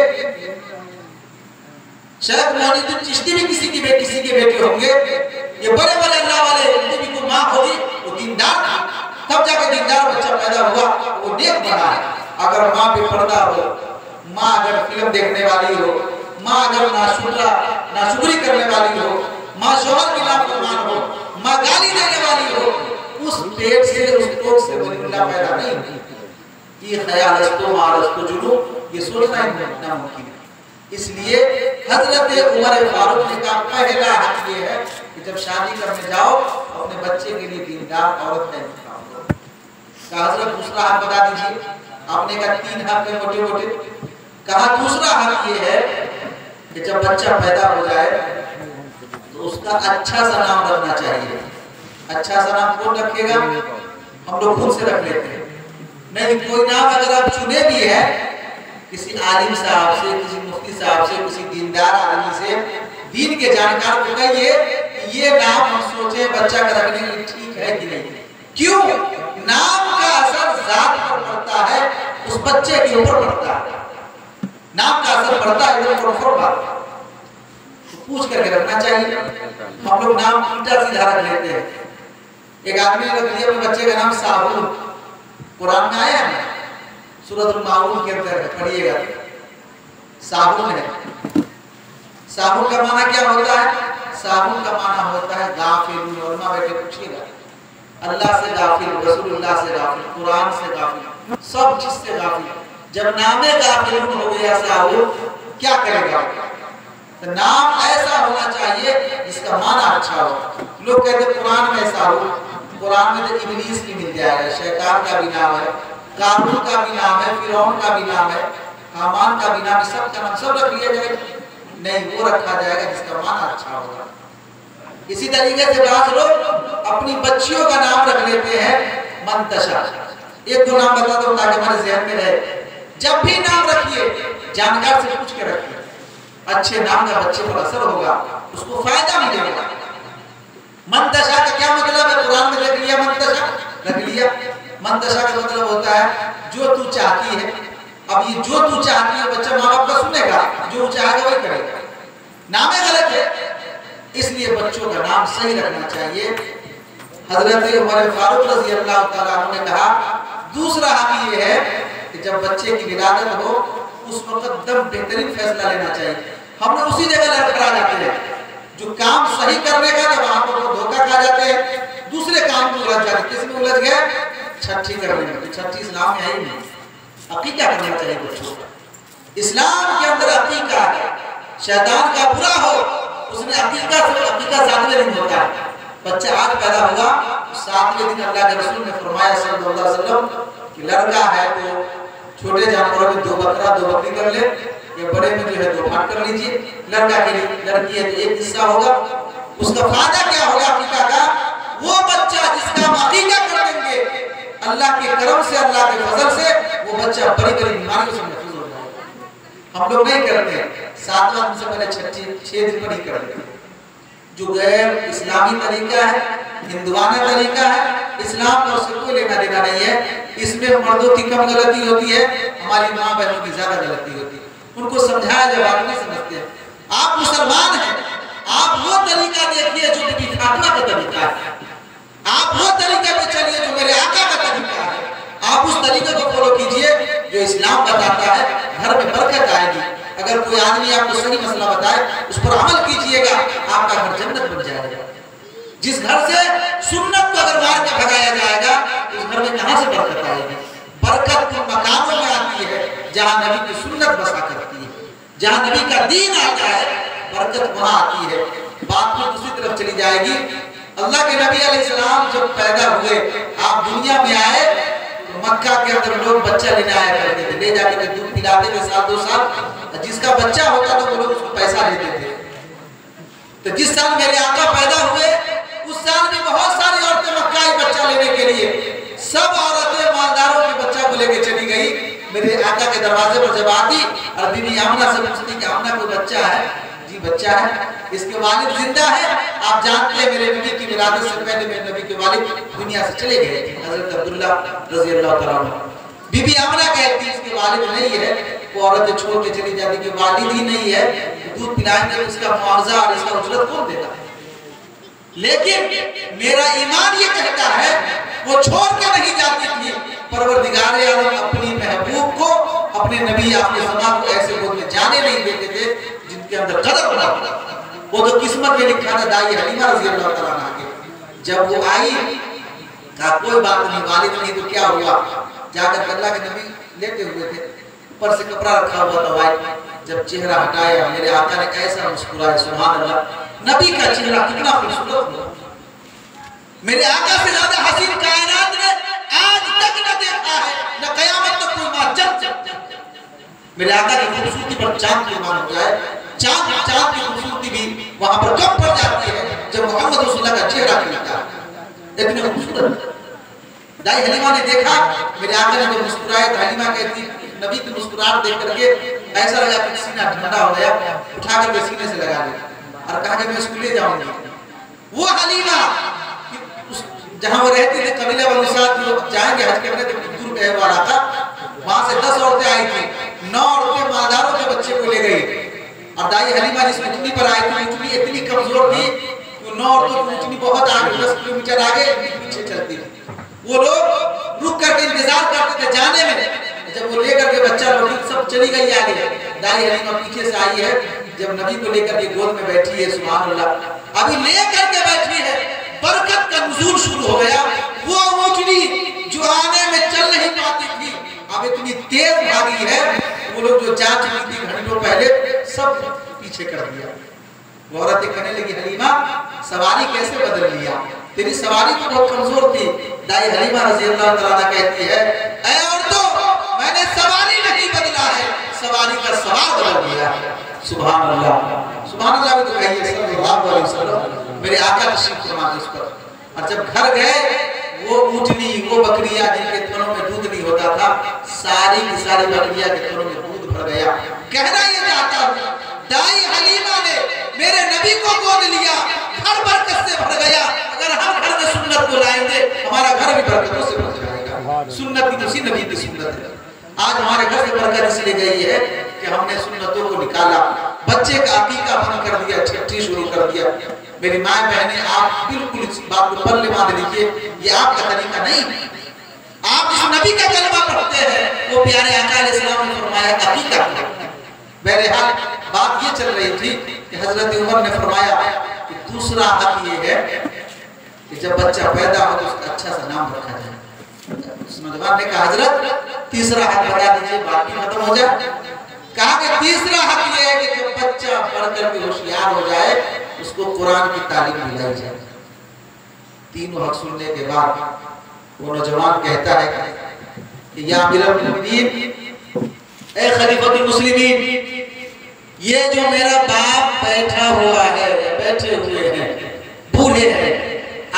शेख मोइनुद्दीन चिश्ती भी किसी के बेटे होंगे। ये बड़े बड़े अल्लाह वाले, उनकी भी कोई माँ होगी, वो दीनदार थी, तब जाकर दीनदार बच्चा पैदा हुआ, वो नेक बना है। अगर माँ बेपर्दा हो, माँ अगर फिल्म देखने वाली हो, माँ अगर नाशुक्री करने वाली हो, माँ शौहर की नाफरमान हो, माँ गाली देने वाली हो, उस पेट से, उस कोख से वलीउल्लाह पैदा नहीं होती। ये ख्याल तो जुनून, ये सोचना ही नामुमकिन है। इसलिए हजरत उमर फारूक ने कहा पहला हक ये है कि जब शादी करने जाओ अपने बच्चे के लिए दीनदार औरत का इंतखाब करो। हजरत दूसरा हक बता दीजिए। आपने कहा 3 हक है मोटे मोटे, कहा दूसरा हक ये है कि जब बच्चा पैदा हो जाए तो उसका अच्छा सा नाम रखना चाहिए। अच्छा सा नाम कौन रखेगा? हम लोग खुद से रख लेते हैं। नहीं, कोई नाम अगर आप चुने भी है किसी आलिम साहब से, किसी मुफ्ती साहब से, किसी दीनदार आदमी से, दीन के जानकार को कहिए ये नाम हम सोचे बच्चा का रखने के लिए ठीक है कि नहीं। क्यों? नाम का असर जात पर पड़ता है, उस बच्चे के ऊपर पड़ता है। नाम का असर पड़ता है तो पूछ करके रखना चाहिए। हम लोग नाम उल्टा सीधा रख लेते हैं। एक आदमी ने रख दिया अपने बच्चे का नाम साबुन, कुरान में आया है सूरह अल-माऊन के अंदर, पढ़िएगा। साबुन है, साहुल का माना क्या होता है? साहुल का माना होता है गाफिल। उलमा बैठे पूछिएगा, अल्लाह से गाफिल, रसूलुल्लाह से गाफिल, कुरान से गाफिल, सब चीज से गाफिल। जब नामे गाफिल हो गया साहुल, क्या करेगा? तो नाम ऐसा होना चाहिए जिसका माना अच्छा हो। लोग कहते कुरान में साहुल, कुरान में तो इब्लीस भी मिल जाएगा, शैतान का भी नाम है, कारून का भी नाम है, फिरौन का भी नाम है, हामान का भी नाम है, सबका नाम सब रख लिया जाएगा? नहीं, वो रखा जाएगा जिसका माना अच्छा होगा। इसी तरीके से बात लोग अपनी बच्चियों का नाम रख लेते हैं मंतशा। एक दो नाम बता दो ताकि हमारे ज़हन में रहे। जब भी नाम रखिए जानकार से पूछ के रखिए, अच्छे नाम का बच्चे पर असर होगा, उसको फायदा मिलेगा। मंतशा का क्या मतलब है? कुरान में देख लिया, मंतशा रख लिया। मंतशा का मतलब होता है जो तू चाहती है। अब ये जो तू चाहती है बच्चा माँ बाप का सुनेगा, जो चाहेगा वही करेगा। नाम गलत है, इसलिए बच्चों का नाम सही रखना चाहिए। हजरत उमर फारूक रज़ी अल्लाह तआला अन्हु ने कहा, दूसरा हक ये है कि जब बच्चे की विलादत हो उस वक्त दम बेहतरीन फैसला लेना चाहिए। हम लोग उसी जगह लड़खड़ा जाते हैं, जो काम सही करने का जब आप लोग धोखा खा जाते हैं, दूसरे काम में उलझ जाते। किसमें उलझ गए? छठी करने में। छठी इस्लाम में है ही नहीं। अकीका करना चाहिए बच्चों का। इस्लाम के अंदर अकीका है। शैतान का बुरा हो उसने अकीका से, अकीका 7वें दिन होता है। बच्चा आज पैदा हुआ, 7वें दिन अल्लाह के रसूल ने फरमाया सल्लल्लाहु अलैहि वसल्लम कि लड़का है तो छोटे जानवरों में 2 बकरा 2 बकरी कर ले, या बड़े में जो है 2 भाग कर लीजिए। लड़का के लिए, लड़की है तो 1 हिस्सा होगा। उसका फायदा क्या होगा अकीका का? वो बच्चा जिसका हम अकीका कर देंगे, अल्लाह के करम से, अल्लाह के फजल से वो बच्चा बड़ी बड़ी बीमारियों से महफूज हो जाएगा। हम लोग नहीं करते हैं, 7वां दिन से पहले छठी 6 दिन पर ही कर लेते हैं, जो गैर इस्लामी तरीका है, हिंदुआना तरीका है। इस्लाम का उससे कोई लेना देना नहीं है। इसमें मर्दों की कम गलती होती है, हमारी माँ बहनों की ज्यादा गलती होती है। उनको समझाया जब आप नहीं समझते हैं। आप मुसलमान हैं, आप वो तरीका देखिए जो नबी फातिमा का तरीका है, आप वो तरीके पे चलिए जो मेरे आका का तरीका है। आप उस तरीके को फॉलो कीजिए जो इस्लाम बताता है, घर में बरकत आएगी। अगर कोई आदमी आपको सही मसला बताए उस पर अमल कीजिएगा, आपका घर जन्नत बन जाएगा। जिस घर से सुन्नत को अगर मार के भगाया जाएगा उस घर में कहां से बरकत आएगी? बरकत उन मकामों में आती है जहां नबी की सुन्नत बसा करती है, जहां नबी का दीन आता है, बरकत वहां आती है। बात फिर दूसरी तरफ चली जाएगी। अल्लाह के नबी अलैहिस्सलाम जब पैदा हुए, आप दुनिया में आए, तो मक्का के अंदर लोग बच्चा लेने आया करते थे, ले जाके दूध पिलाते थे 1-2 साल। जिसका बच्चा होता था वो लोग उसको पैसा देते थे। तो जिस साल मेरे आका पैदा हुए उस साल भी बहुत सारी औरतें मक्का ही बच्चा लेने के लिए, सब औरतें मालदारों के बच्चा को लेके चली गई। मेरे आका के दरवाजे पर जब आती और बीबी आमना से पूछती कि आमना कोई बच्चा है? जी बच्चा है। इसके वालिद जिंदा है? आप जानते हैं मेरे नबी की विलादत से पहले मेरे नबी के वालिद दुनिया से चले गए, हजरत अब्दुल्ला रज़ी अल्लाह तआला अन्हु। बीबी आमना कहती इसके वालिद नहीं है, वो औरतें छोड़ के चली जाती कि वालिद ही नहीं है, दूध पिलाएंगे इसका मुआवजा और इसका उजरत कौन देगा? लेकिन मेरा ईमान ये कहता है वो छोड़ के नहीं जाती थी। परवरदिगार आलम अपनी महबूब को, अपने नबी आपके समा को ऐसे गोद में जाने नहीं देते थे जिनके अंदर कदर बना। वो तो किस्मत में लिखा था दाई हलीमा रज़ी अल्लाह तआला अन्हा के। जब वो आई कहा कोई बात नहीं, वालिद नहीं तो क्या हुआ? जाकर अल्लाह के नबी लेटे हुए थे, ऊपर से कपड़ा रखा हुआ था वाइट। जब चेहरा हटाया मेरे आका ने ऐसा मुस्कुराया, सुभान अल्लाह, नबी का चेहरा कितना खूबसूरत हुआ। मेरे आका से ज्यादा हसीन कायनात ने आज तक न देखा है, न कयामत तक कोई माँ। मेरे आका की खूबसूरती पर चांद कुर्बान हो जाए। चांद की खूबसूरती भी वहां पर कम पड़ जाती है जब मोहम्मद रसूलुल्लाह का चेहरा खिलता है। इतने खूबसूरत दाई हलीमा ने देखा, मेरे आका ने जब मुस्कुराया तो हलीमा कहती नबी की मुस्कुराहट देख करके ऐसा लगा कि सीना ठंडा हो गया, उठा करके सीने से लगा लिया और कहा कि मैं स्कूल जाऊंगी। वो हलीमा जहां वो रहती थी, कबीला वालों के साथ लोग जाएंगे हज करने, तो दूर गए वाला था, वहां से 10 औरतें आई थी, 9 औरतें मालदारों के बच्चे को ले गई और दाई हलीमा जिस ऊँटनी पर आई थी, ऊँटनी इतनी कमजोर थी कि 9 औरतों की ऊँटनी बहुत आगे 10 किलोमीटर आगे पीछे चलती थी। वो लोग रुक करके इंतजार करते थे जाने में। जब वो लेकर के बच्चा लोग सब चली गई आगे, दाई हलीमा पीछे से आई है, जब नबी को लेकर के गोद में बैठी है, सुभान अल्लाह, अभी लेकर के बैठी है, बरकत का नुज़ूल शुरू हो गया। वो ऊँटनी जो आने में चल नहीं पाती थी, अब इतनी तेज भागी है, वो लोग जो जा चुकी थी घंटों पहले, सब पीछे कर दिया। वो औरतें कहने लगी, हलीमा सवारी कैसे बदल लिया, तेरी सवारी तो बहुत कमजोर थी। दाई हलीमा रज़ी अल्लाह तआला कहती है, ऐ औरतों, मैंने सवारी नहीं बदला है, सवारी का सवार बदल दिया। सुभान अल्लाह, सुभान अल्लाह भी तो कहिए सल्लल्लाहु अलैहि वसल्लम, मेरे आका तशरीफ फरमा इस पर। और जब घर गए, वो ऊँटनी, वो बकरियां जिनके थनों में दूध नहीं होता था, सारी की सारी बकरियां के थनों में दूध भर गया। कहना ये चाहता हूँ, दाई हलीमा ने मेरे नबी को गोद लिया, घर बरकत से भर गया। अगर हम घर में सुन्नत को लाएंगे, हमारा घर भी बरकतों से भर जाएगा। सुन्नत की उसी नबी की सुन्नत है। आज हमारे घर से बरकत इसलिए गई है कि हमने सुन्नतों को निकाला, बच्चे का अकीका बंद कर दिया, छठी शुरू कर दिया। मेरी माँ बहनें, आप बिल्कुल इस बात को पल्ले बांध लीजिए, ये आपका तरीका नहीं। आप जिस नबी का कलमा पढ़ते हैं, वो प्यारे आका अलैहिस्सलाम ने फरमाया अकीका। बहरहाल बात ये चल रही थी कि हजरत उमर ने फरमाया कि दूसरा हक ये है कि जब बच्चा पैदा हो तो उसका अच्छा सा नाम रखा जाए। उस नौजवान ने कहा, हजरत तीसरा हक बता दीजिए, बात भी खत्म हो जाए। कहा कि तीसरा हक ये है कि जब बच्चा पढ़कर के होशियार हो जाए, उसको कुरान की तालीम दिलाई जाए। तीनों हक सुनने के बाद वो नौजवान कहता है कि या अमीरुल मोमिनीन, ए खलीफतुल मुस्लिमीन, ये जो मेरा बाप बैठा हुआ है, बैठे हुए हैं, बूढ़े हैं,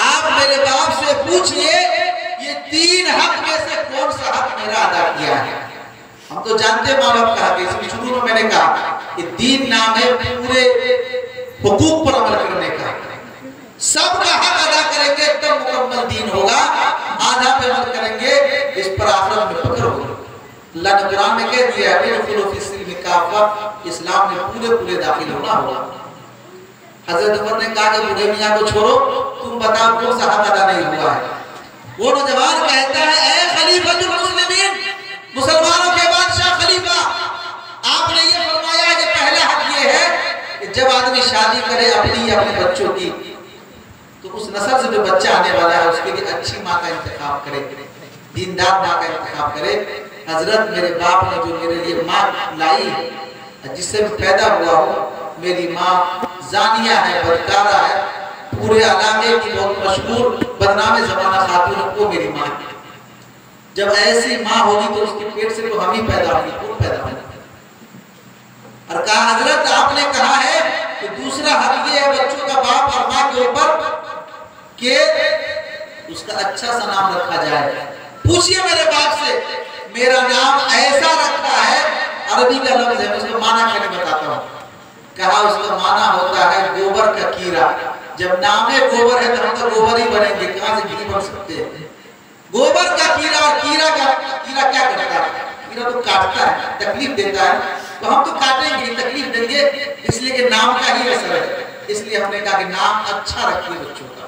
आप मेरे बाप से पूछिए ये तीन हक में से कौन सा हक मेरा अदा किया है। हम तो जानते माँ बाप का हक, इसलिए शुरू में मैंने कहा कि दीन नाम है पूरे हुकूक पर अमल करने का। सबका हक अदा करेंगे तब मुकम्मल दीन होगा, आधा पे अमल करेंगे इस पर आखिरत में पकड़ होगी। अल्लाह ने कुरान में कह दिया है काफा, इस्लाम में पूरे पूरे दाखिल होना होगा। हजरत उमर ने कहा कि बूढ़े मियां को छोड़ो, तुम बताओ कौन सा हक अदा नहीं हुआ है। वो नौजवान कहता है, ए खलीफतुल मुस्लिमीन, मुसलमानों के बादशाह खलीफा, आपने ये फरमाया कि पहला हक ये है कि जब आदमी शादी करे अपनी या अपने बच्चों की, तो उस नस्ल से जो बच्चा आने वाला है उसके लिए अच्छी माँ का इंतखाब करे, दीनदार माँ का इंतखाब करे। हजरत मेरे बाप ने जो मेरे लिए माँ लाई है, जिससे मैं पैदा हुआ हूँ, मेरी माँ जानिया है, बदकारा है, पूरे इलाके की बहुत मशहूर बदनाम ज़माना खातून है, वो मेरी माँ है। जब ऐसी माँ होगी तो उसके पेट से तो हम ही पैदा होंगे, कौन पैदा होगा। और कहा, हजरत आपने कहा है कि दूसरा हक ये है बच्चों का बाप और माँ के ऊपर कि उसका अच्छा सा नाम रखा जाए। पूछिए मेरे बाप से, मेरा नाम ऐसा रखा है, अरबी का लफ्ज है, उसका माना क्या बताता हूँ। कहा उसका माना होता है गोबर का कीड़ा। जब नाम है गोबर है तो हम तो गोबर ही बनेंगे, कहाँ से घी बन सकते हैं। गोबर का कीड़ा, और कीड़ा क्या करता है, कीड़ा तो काटता है, तकलीफ देता है, तो हम तो काटेंगे, तकलीफ देंगे, इसलिए कि नाम का ही असर है। इसलिए हमने कहा कि नाम अच्छा रखिए बच्चों का।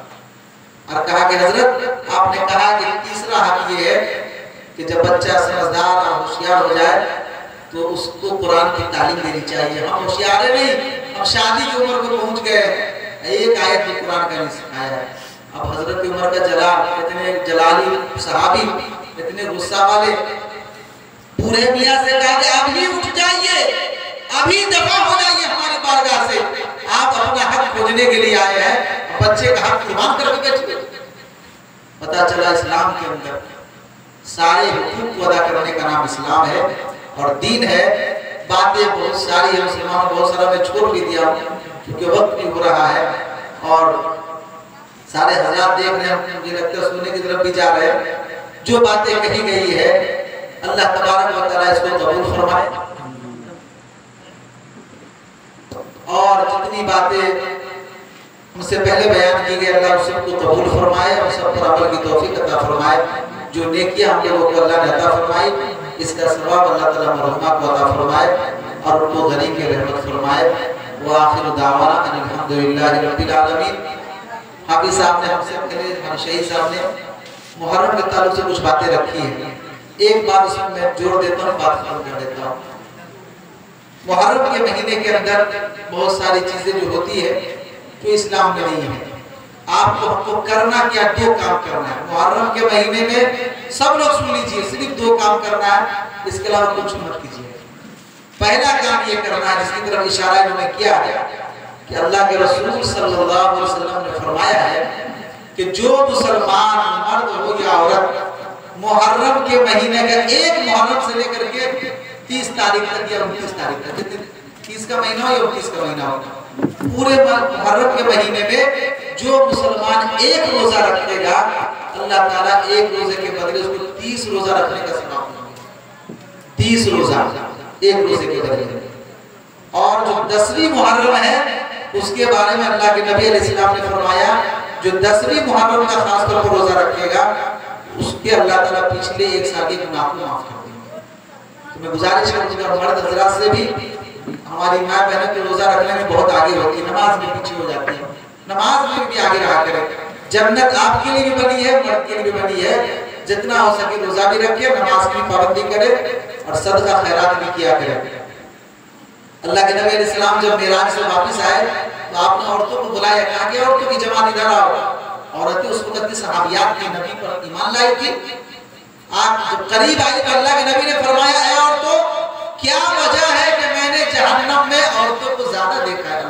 और कहा कि हजरत आपने कहा कि तीसरा हक ये है कि जब बच्चा समझदार और होशियार हो जाए तो उसको कुरान की तालीम देनी चाहिए। हम होशियार नहीं, हम शादी की उम्र को पहुंच गए, एक आयत भी कुरान का नहीं सिखाया है। अब हजरत उमर का जलाल, इतने जलाली सहाबी, इतने गुस्सा वाले, पूरे मियाँ से कहा कि अभी उठ जाइए, अभी दफा हो जाइए हमारी बारगाह से, आप अपना हक खोजने के लिए आए हैं, बच्चे का हक कुर्बान करके बैठे। पता चला इस्लाम के अंदर सारे हुकूक को अदा करने का नाम इस्लाम है और दीन है। बातें बहुत सारी है, मुसलमानों बहुत सारा मैं छोड़ भी दिया क्योंकि वक्त भी हो रहा है और सारे हज़रात देख रहे हैं, मुझे लगता है सोने की तरफ भी जा रहे हैं। जो बातें कही गई है अल्लाह तबारक व तआला इसको कबूल फरमाए और जितनी बातें मुझसे पहले बयान की गई अल्लाह उस सबको कबूल फरमाए और सब पर अमल की तौफीक अता फरमाए। जो नेकियां हम लोगों को अल्लाह ने अता फरमाई, इसका सवाब अल्लाह ताला मरहुमा को अता फरमाए और उनको गनी की रहमत फरमाए। व आखिर दावाना अल्हम्दुलिल्लाहि रब्बिल आलमीन। हाफिज साहब ने हमसे पहले, हमारे शहीद साहब ने मुहर्रम के ताल्लुक से कुछ बातें रखी हैं। एक बात उसमें मैं जोड़ देता हूँ, बात खत्म कर देता हूँ। मुहर्रम के महीने के अंदर बहुत सारी चीजें जो होती है तो इस्लाम में नहीं है। आपको हमको करना क्या, दो काम करना है मुहर्रम के महीने में। सब लोग सुन लीजिए, सिर्फ दो काम करना है, इसके अलावा कुछ मत कीजिए। पहला काम ये करना है जिसकी तरफ इशारा इन्होंने किया है कि अल्लाह के रसूल सल्लल्लाहु अलैहि वसल्लम ने फरमाया है कि जो मुसलमान मर्द हो या औरत मुहर्रम के महीने का एक मुहर्रम से लेकर के 30 तारीख तक या 29 तारीख तक, 30 का महीना हो या 29 का महीना हो, पूरे मुहर्रम के महीने में जो मुसलमान एक रोजा रखेगा अल्लाह ताला एक रोजे के बदले उसको 30 रोजा रखने का सवाब देंगे। 30 रोजा एक रोजे के बदले। और जो 10वीं मुहर्रम है उसके बारे में अल्लाह के नबी अलैहिस्सलाम ने फरमाया जो 10वीं मुहर्रम का खास तौर पर रोजा रखेगा उसके अल्लाह ताला पिछले एक साल के गुनाह को माफ कर देंगे। तो मैं गुजारिश करूंगा मर्द हजरात से भी, हमारी माँ बहनों के रोजा रखने में बहुत आगे होती है, नमाज में पीछे हो जाती है, नमाज में भी आगे रहा करें। जन्नत आपके लिए भी बनी है, मर्द के लिए भी बनी है। जितना हो सके रोजा भी रखे, नमाज की पाबंदी करे और सदका खैरात भी किया करे। अल्लाह के नबी अलैहिस्सलाम जब मेराज से वापस आए तो आपने औरतों को बुलाया, कहा कि औरतों की जमात इधर आओ। औरतें उस वक्त की सहाबियात की नबी पर ईमान लाई थी। आप जब करीब आई तो अल्लाह के नबी ने फरमाया, ऐ औरतों क्या वजह है कि मैंने जहन्नम में औरतों को ज्यादा देखा है।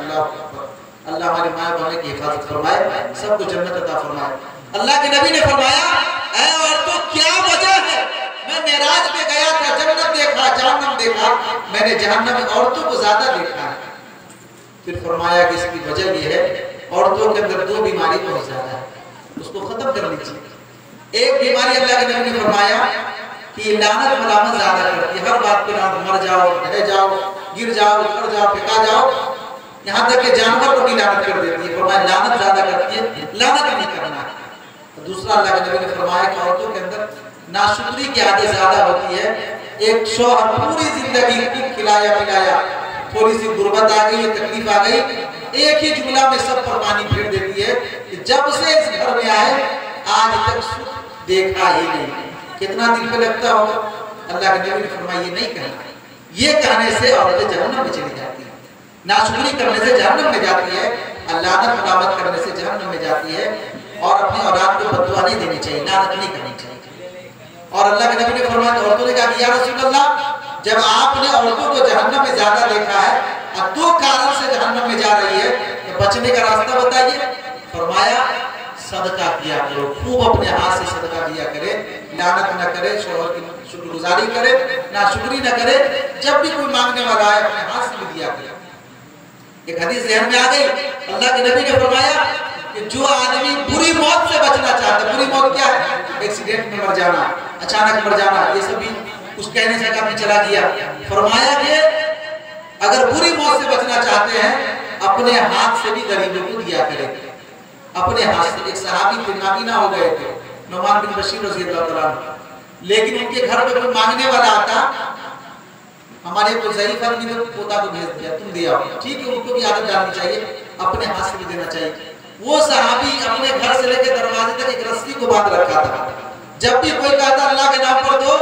अल्लाह हमारे माँ बहन की हिफाजत फरमाए, सबको जन्नत अता फरमाए। अल्लाह के नबी ने फरमाया, ऐ औरतों क्या वजह है, मैं मेराज में गया था, जन्नत देखा, जहन्नम देखा, मैंने जहन्नम में औरतों को ज्यादा देखा है। फिर फरमाया कि इसकी वजह ये है औरतों के अंदर दो बीमारी बहुत ज्यादा है, उसको खत्म कर लीजिए। एक बीमारी अल्लाह के नबी ने फरमाया कि लानत मलामत ज्यादा करती है, हर बात पे मर जाओ, रह जाओ, गिर जाओ, उतर जाओ, फेंका जाओ, यहाँ तक कि जानवर को भी लानत कर देती है। फरमाया लानत ज्यादा करती है, लानत नहीं करना है। दूसरा अल्लाह के नबी ने फरमाया कि औरतों के अंदर नाशुक्री की आदत ज्यादा होती है। एक शौहर पूरी जिंदगी खिलाया पिलाया, थोड़ी सी गुर्बत आ गई, तकलीफ आ गई, एक ही जुमला में सब पर पानी फेर देती है कि जब से इस घर में आए आज तक सुख देखा ही नहीं। कितना दिल पे लगता होगा। अल्लाह के नबी ने फरमाया ये नहीं कहना, ये कहने से औरतें जहन्नम में चली जाती है, नाशुक्री करने से जहन्नम में जाती है, लानत मलामत करने से जहन्नम में जाती है। और अपनी औलाद को बददुआ नहीं देनी चाहिए, लानत नहीं करनी चाहिए। और अल्लाह के नबी ने फरमाया, औरतों ने कहा कि या रसूल अल्लाह, जब आपने औरतों को जहन्नम में ज्यादा देखा है और दो कारण से जहन्नम में जा रही है तो बचने का रास्ता बताइए। फरमाया सदका किया करो, खूब अपने हाथ से सदका दिया करे, लानत न करे, शोहर की शुक्रगुजारी करे, नाशुक्री न करे, जब भी कोई मांगने वाला है अपने हाथ से भी दिया करे। एक हदीस ज़हन में आ गई, अल्लाह के नबी ने फरमाया कि जो आदमी बुरी मौत से बचना चाहता है, बुरी मौत क्या है, एक्सीडेंट में मर जाना, अचानक मर जाना, ये सब भी कुछ कहने से काम चला गया। फरमाया कि अगर बुरी मौत से बचना चाहते हैं अपने हाथ से भी गरीबों को दिया करें, अपने हाथ से। एक सहाबी थे, नाबीना हो गए थे, नुमान बिन बशीर रज़ियल्लाहु तआला, लेकिन उनके घर पे कोई मांगने वाला आता, हमारे को ज़ईफ आदमी ने पोता को भेज दिया, तुम दे आओ, ठीक है, उनको भी आदत डालनी चाहिए, अपने हाथ से भी देना चाहिए। वो सहाबी अपने घर से लेकर दरवाजे तक एक रस्सी को बांध रखा था, जब भी कोई कहता अल्लाह के नाम पर दो,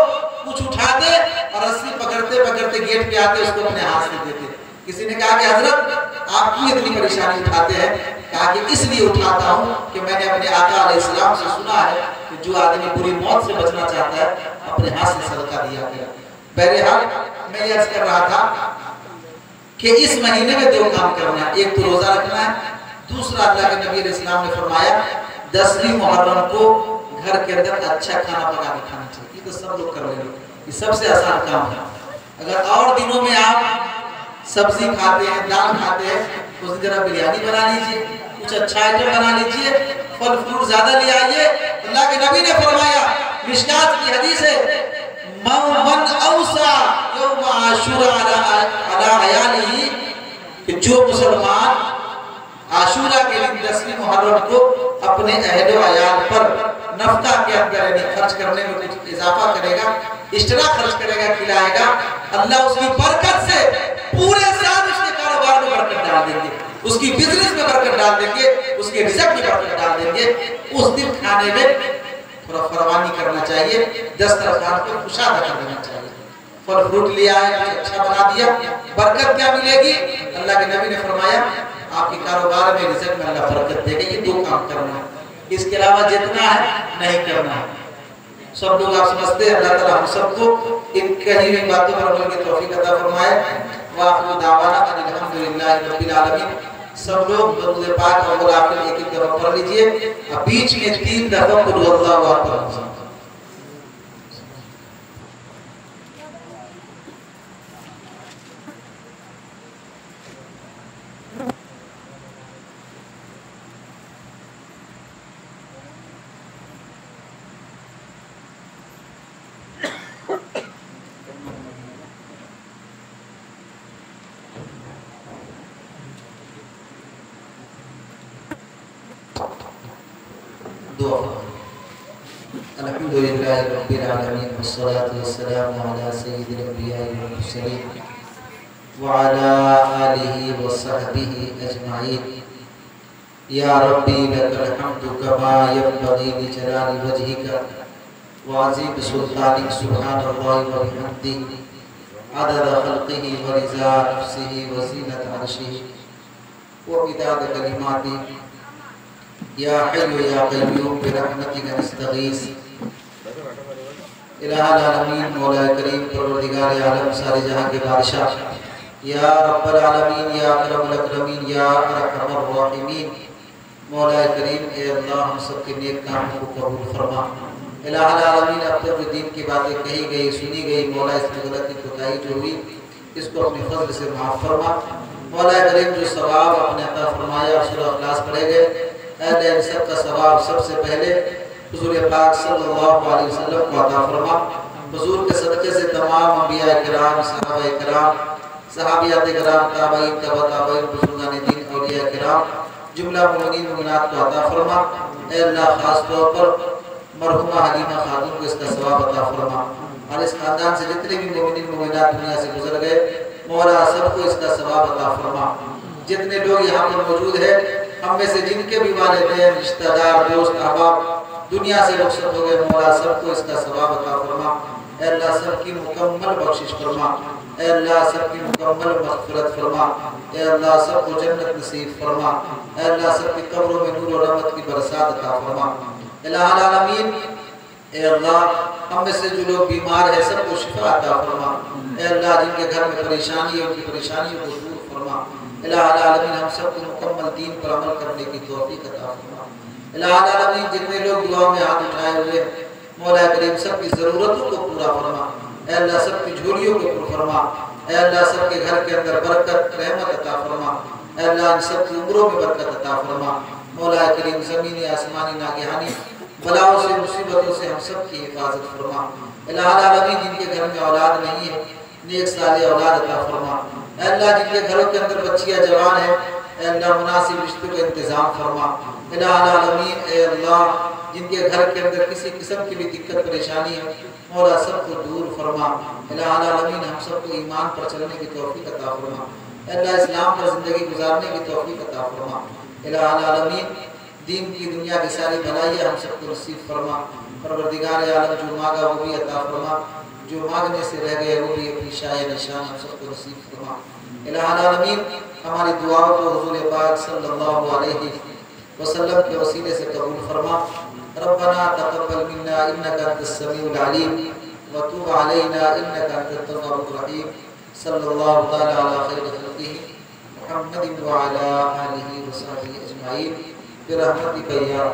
कुछ उठाते और रस्सी पकड़ते पकड़ते गेट पे आते, उसको अपने हाथ से देते। किसी ने कहा कि हजरत आप क्यों इतनी परेशानी उठाते हैं? कहा कि इसलिए उठाता हूँ कि मैंने अपने आका अलैहिस्सलाम से सुना है कि जो आदमी बुरी मौत से बचना चाहता है अपने हाथ से सदका दिया करें। बहरहाल मैं ये अर्ज कर रहा था कि इस महीने में दो काम करना है, एक तो रोजा रखना है, दूसरा अल्लाह के नबी अलैहिस्सलाम ने फरमाया 10वीं मुहर्रम को घर के अंदर अच्छा खाना पका के खाना चाहिए। ये तो सब लोग कर लेंगे, ये सबसे आसान काम है। अगर और दिनों में आप सब्जी खाते हैं, दाल खाते हैं, तो उस जरा बिरयानी बना लीजिए, कुछ अच्छा आइटम बना लीजिए, फल फ्रूट ज्यादा ले आइए। अल्लाह के नबी ने फरमाया, मिशकात की हदीस है, मन औसा यौम आशूरा अला अयालिही, कि जो मुसलमान आशूरा के दिन 10वीं मुहर्रम को अपने अहल व अयाल पर नफका के अंदर यानी खर्च करने में कुछ इजाफा करेगा, एक्स्ट्रा खर्च करेगा, खिलाएगा, अल्लाह उसकी बरकत से पूरे साल उसके कारोबार में बरकत डाल देंगे, उसकी बिजनेस में बरकत डाल देंगे, उसके रिज़्क़ में बरकत डाल देंगे। उस दिन खाने में थोड़ा फरमानी करना चाहिए, दस्तरखान को कुशादा कर देना चाहिए। फल फ्रूट ले आए, कुछ अच्छा बना दिया, बरकत क्या मिलेगी? अल्लाह के नबी ने फरमाया आपके कारोबार में, रिज़्क़ में अल्लाह बरकत देगा। ये दो काम करना है, इसके अलावा जितना है नहीं करना है। सब लोग आप समझते हैं। अल्लाह ताला हम सबको इन कही हुई बातों पर अमल की तौफीक अता फरमाए। व आखिरु दावाना अल्हम्दुलिल्लाहि रब्बिल आलमीन। सब लोग दुरूद पाक और आखिर एक-एक दफा पढ़ लीजिए, और बीच में 3 दफा कुल हुवल्लाहु अहद। दुआ। अल्हम्दुलिल्लाहि रब्बिल आलमीन वस्सलातु वस्सलामु अला सय्यिदिल अंबिया'i वल मुरसलीन व अला आलिहि व सहबिहि अजमाइन। या रब्बी लकल हम्दु कमा यंबगि लिजलाली वजहिका व अज़ीम सुल्तानिक। सुब्हानल्लाहि व बिहम्दिहि अदद खल्क़िहि व रिज़ा नफ्सिहि व ज़ीनत अर्शिहि व मिदाद कलिमातिहि। या हय्यु या क़य्यूम बिरहमतिका नस्तगीस। इलाहुल आलमीन मौला करीम परवरदिगार आलम सारे जहां के बादशाह, या रब्बल आलमीन या अकरमुल अकरमीन या अरहमर राहिमीन। मौला करीम ए अल्लाह हम सब के नेक कामों को कबूल फरमा। इलाहुल आलमीन अब तक जो दीन की बातें कही गई, सुनी गई, मौला इसमें गलती कोताही जो हुई इसको अपने फजल से माफ़ फरमा। मौला करीम जो सवाब अपने अता फरमाया, सूरह इखलास पढ़े गए, अहले सब का सवाब सबसे पहले हुजूर पाक सल्लल्लाहु अलैहि वसल्लम को अता फरमा। हुजूर के सदक़े से तमाम अंबिया किराम, सहाबा किराम, सहाबियात किराम, ताबईन, तबा ताबईन, बुजुर्गान दीन, औलिया किराम, जुमला मोमिनीन मोमिनात को अता फरमा। ए अल्लाह खास तौर पर मरहुमा हलीमा खातून को इसका सवाब अता फरमा, और इस खानदान से जितने भी मोमिनीन मोमिनात दुनिया से गुजर गए मौला सबको इसका सवाब अता फरमा। जितने लोग यहाँ पर मौजूद है, हम में से जिनके भी वालिदैन, रिश्तेदार, दोस्त, अहबाब दुनिया से रुखसत हो गए, मौला सबको इसका सवाब अता फरमा। ए अल्लाह सबकी मुकम्मल बख्शिश फरमा। ए अल्लाह सबकी मुकम्मल मग़फ़िरत फरमा। ए अल्लाह सबको जन्नत नसीब फरमा। ए अल्लाह सबकी कब्रों में नूर और रहमत की बरसात अता फरमा। इलाहुल आलमीन ए अल्लाह हम में से जो लोग बीमार है सबको शिफा अता फरमा। ए अल्लाह जिनके घर में परेशानी है उनकी परेशानियों को दूर फरमा। इलाहुल आलमीन हम सबको मुकम्मल दीन पर अमल करने की तौफीक अता फरमा। इलाहुल आलमीन जितने लोग दुआ में हाथ उठाए हुए मौला करीम सबकी ज़रूरतों को पूरा फरमा। ए अल्लाह सबकी झोलियों को पूरा फरमा। ए अल्लाह सबके घर के अंदर बरकत रहमत अता फरमा। ए अल्लाह सबकी उम्रों में बरकत अता फरमा। मौला करीम ज़मीनी आसमानी नागहानी बलाओं से, मुसीबतों से हम सब की हिफाजत फरमा। इलाहुल आलमीन जिनके घर में औलाद नहीं है नेक साले औलाद अता फरमा। अल्लाह जिनके घरों के अंदर बच्चियां जवान है, अल्लाह मुनासिब रिश्तों का इंतजाम फरमा। इलाहुल आलमीन ए अल्लाह जिनके घर के अंदर किसी किस्म की भी दिक्कत परेशानी है मौला सबको दूर फरमा। इलाहुल आलमीन हम सबको ईमान पर चलने की तौफीक अता फरमा। अल्लाह इस्लाम पर ज़िंदगी गुजारने की तौफीक अता फरमा। इलाहुल आलमीन दीन की दुनिया की सारी भलाइयाँ हम सबको नसीब फरमा। परवरदिगार आलम जो मांगा वो भी अता फरमा, जो मांगने से रह गए वो भी अपनी शाय निशान हम सबको नसीब फरमा। इलाहुल आलमीन हमारी दुआओं को हुजूर पाक सल्लल्लाहु अलैहि वसल्लम के वसीले से कबूल फरमा। रब्बना तक़ब्बल मिन्ना इन्नका अंतस समीउल अलीम व तुब अलैना इन्नका अंतत तव्वाबुर रहीम। सल्लल्लाहु तआला अला खैरि खल्क़िही मुहम्मदिन व अला आलिहि व सहबिही अजमाइन बिरहमतिका या